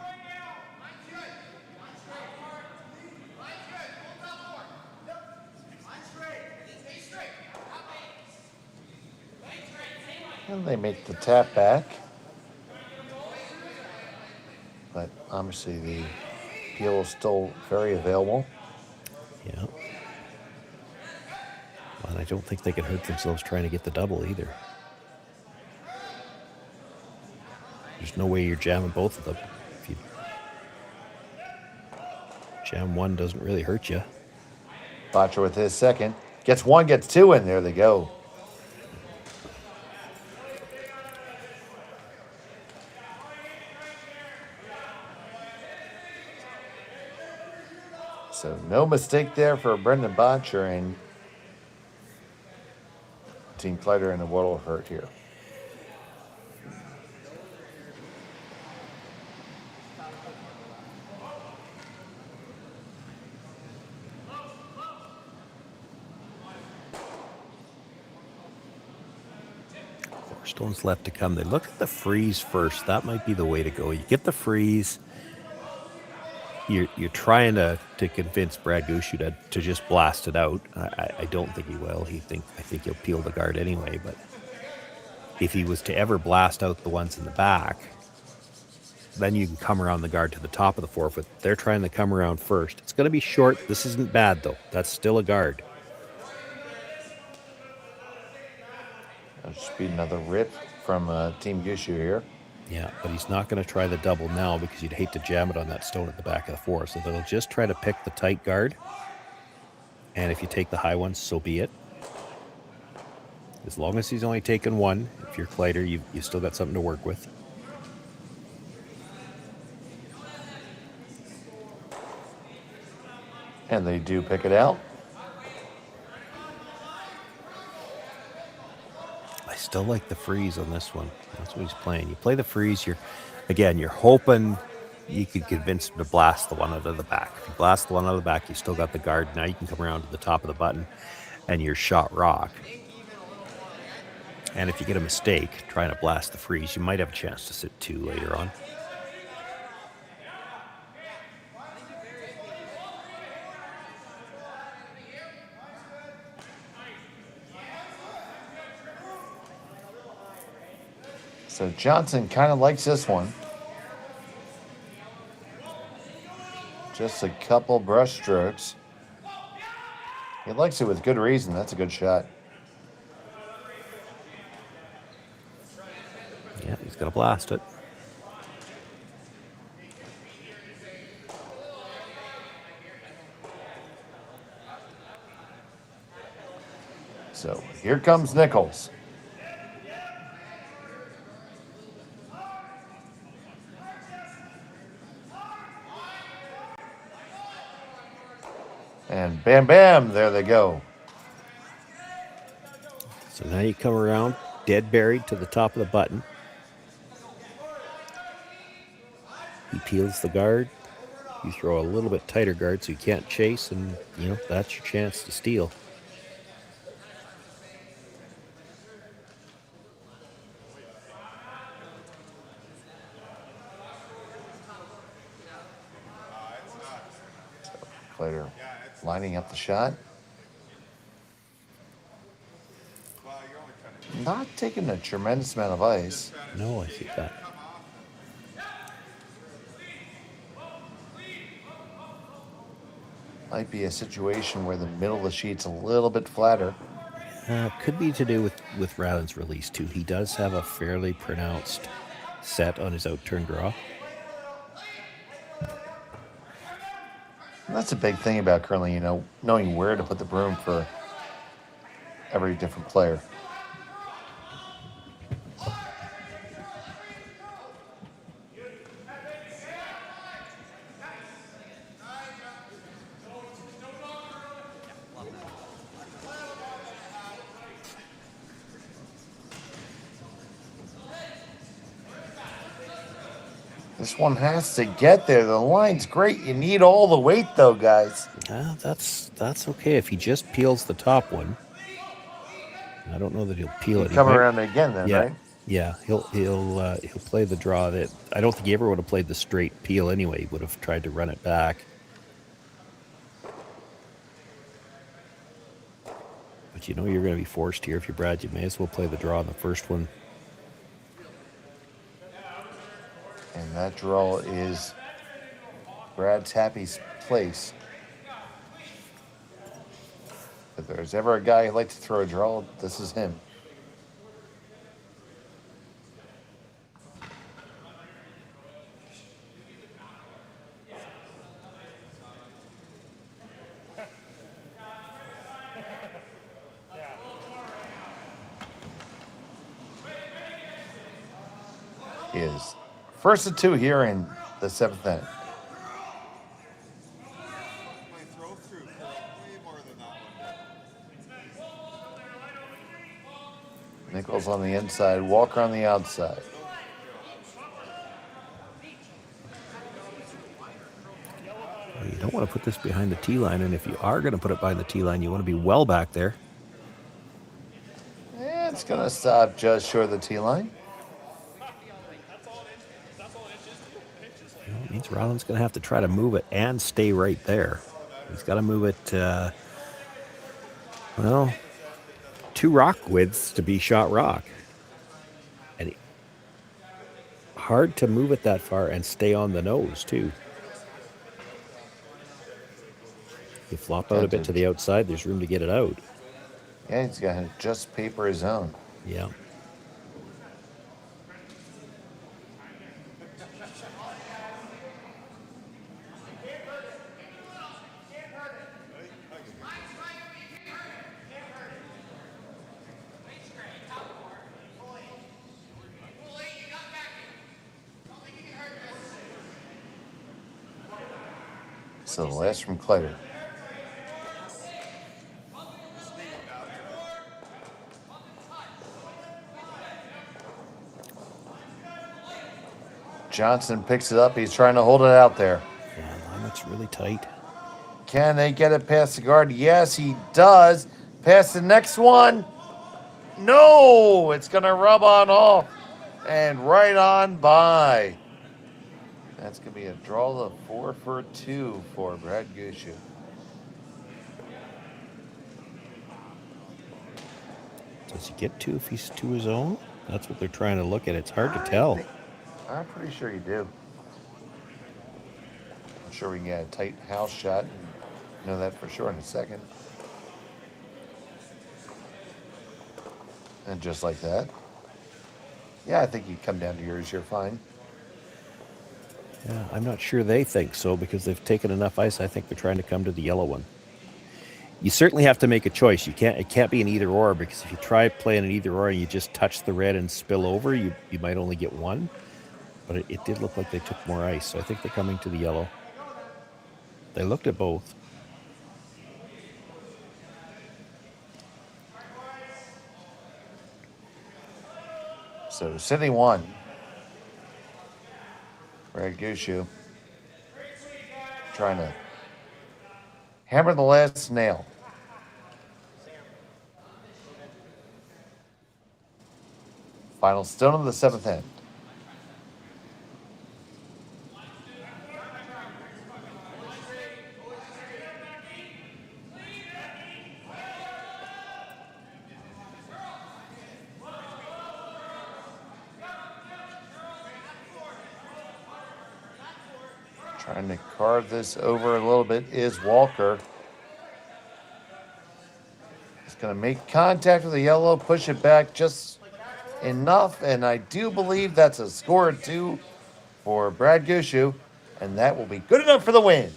And they make the tap back. But obviously the peel is still very available. Yeah. Well, I don't think they can hurt themselves trying to get the double either. There's no way you're jamming both of them. If you jam 1, doesn't really hurt you. Botcher with his second. Gets 1, gets 2 in. There they go. So no mistake there for Brendan Botcher, and Team Kleiter in a world of hurt here. Four stones left to come. They look at the freeze first. That might be the way to go. You get the freeze. You're trying to convince Brad Gushue to just blast it out. I don't think he will. I think he'll peel the guard anyway. But if he was to ever blast out the ones in the back, then you can come around the guard to the top of the 4 foot. They're trying to come around first. It's going to be short. This isn't bad though. That's still a guard. That'll just be another rip from Team Gushue here. Yeah, but he's not going to try the double now because you'd hate to jam it on that stone at the back of the 4. So they'll just try to pick the tight guard. And if you take the high one, so be it. As long as he's only taken one, if you're Kleiter, you've still got something to work with. And they do pick it out. I still like the freeze on this one. That's what he's playing. You play the freeze, you're hoping you could convince him to blast the one out of the back. If you blast the one out of the back, you still got the guard. Now you can come around to the top of the button and you're shot rock. And if you get a mistake trying to blast the freeze, you might have a chance to sit 2 later on. So Johnson kind of likes this one. Just a couple brush strokes. He likes it with good reason. That's a good shot. Yeah, he's going to blast it. So here comes Nichols. And bam, bam, there they go. So now you come around, dead buried to the top of the button. He peels the guard. You throw a little bit tighter guard so you can't chase, and that's your chance to steal. Kleiter lining up the shot. Not taking a tremendous amount of ice. No, I see that. Might be a situation where the middle of the sheet's a little bit flatter. Could be to do with Rylan's release too. He does have a fairly pronounced set on his out-turn draw. And that's a big thing about curling, knowing where to put the broom for every different player. This one has to get there. The line's great. You need all the weight, though, guys. That's okay if he just peels the top one. I don't know that he'll peel it. Come around again, then, right? Yeah, he'll play the draw that I don't think he ever would have played the straight peel anyway. He would have tried to run it back. But you're going to be forced here if you're Brad. You may as well play the draw on the first one. And that draw is Brad's happy place. If there's ever a guy who likes to throw a draw, this is him. Is first of 2 here in the 7th inning. Nichols on the inside, Walker on the outside. You don't want to put this behind the tee line, and if you are going to put it behind the tee line, you want to be well back there. It's going to stop just short of the tee line. It means Rylan's going to have to try to move it and stay right there. He's got to move it, 2 rock widths to be shot rock. And hard to move it that far and stay on the nose, too. You flop out a bit to the outside, there's room to get it out. Yeah, he's got to just paper his own. Yeah. So the last from Kleiter. Johnson picks it up. He's trying to hold it out there. Yeah, line looks really tight. Can they get it past the guard? Yes, he does. Past the next one. No, it's going to rub on off and right on by. That's going to be a draw of 4 for 2 for Brad Gushue. Does he get 2 if he's to his own? That's what they're trying to look at. It's hard to tell. I'm pretty sure you do. I'm sure we can get a tight house shot and know that for sure in a second. And just like that. Yeah, I think you come down to yours, you're fine. Yeah, I'm not sure they think so because they've taken enough ice. I think they're trying to come to the yellow one. You certainly have to make a choice. It can't be an either or, because if you try playing an either or and you just touch the red and spill over, you might only get one. But it did look like they took more ice, so I think they're coming to the yellow. They looked at both. So Sydney won. Brad Gushue trying to hammer the last nail. Final stone of the 7th end. Trying to carve this over a little bit is Walker. He's going to make contact with the yellow, push it back just enough, and I do believe that's a score 2 for Brad Gushue, and that will be good enough for the win.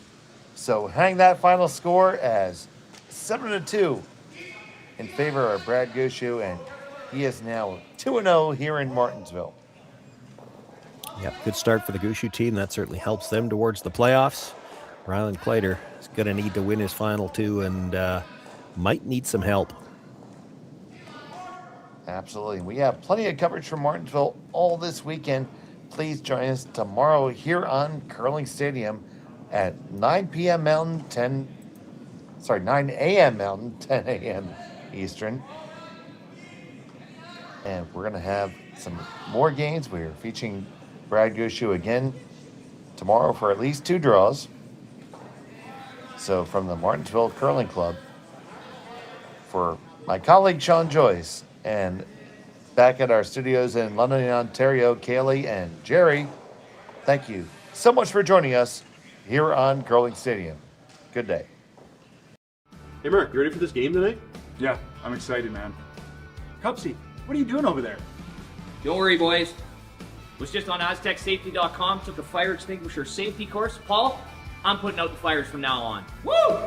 So hang that final score as 7-2 in favor of Brad Gushue, and he is now 2-0 here in Martensville. Yep, good start for the Gushue team. That certainly helps them towards the playoffs. Rylan Kleiter is going to need to win his final 2 and might need some help. Absolutely. We have plenty of coverage from Martensville all this weekend. Please join us tomorrow here on Curling Stadium at 9 p.m. Mountain, 9 a.m. Mountain, 10 a.m. Eastern. And we're going to have some more games. We're featuring Brad Gushue again tomorrow for at least 2 draws. So from the Martensville Curling Club, for my colleague Sean Joyce, and back at our studios in London, Ontario, Kaylee and Jerry, thank you so much for joining us here on Curling Stadium. Good day. Hey, Mark, you ready for this game tonight? Yeah, I'm excited, man. Cupsy, what are you doing over there? Don't worry, boys. Was just on AztecSafety.com, took a fire extinguisher safety course. Paul, I'm putting out the fires from now on. Woo!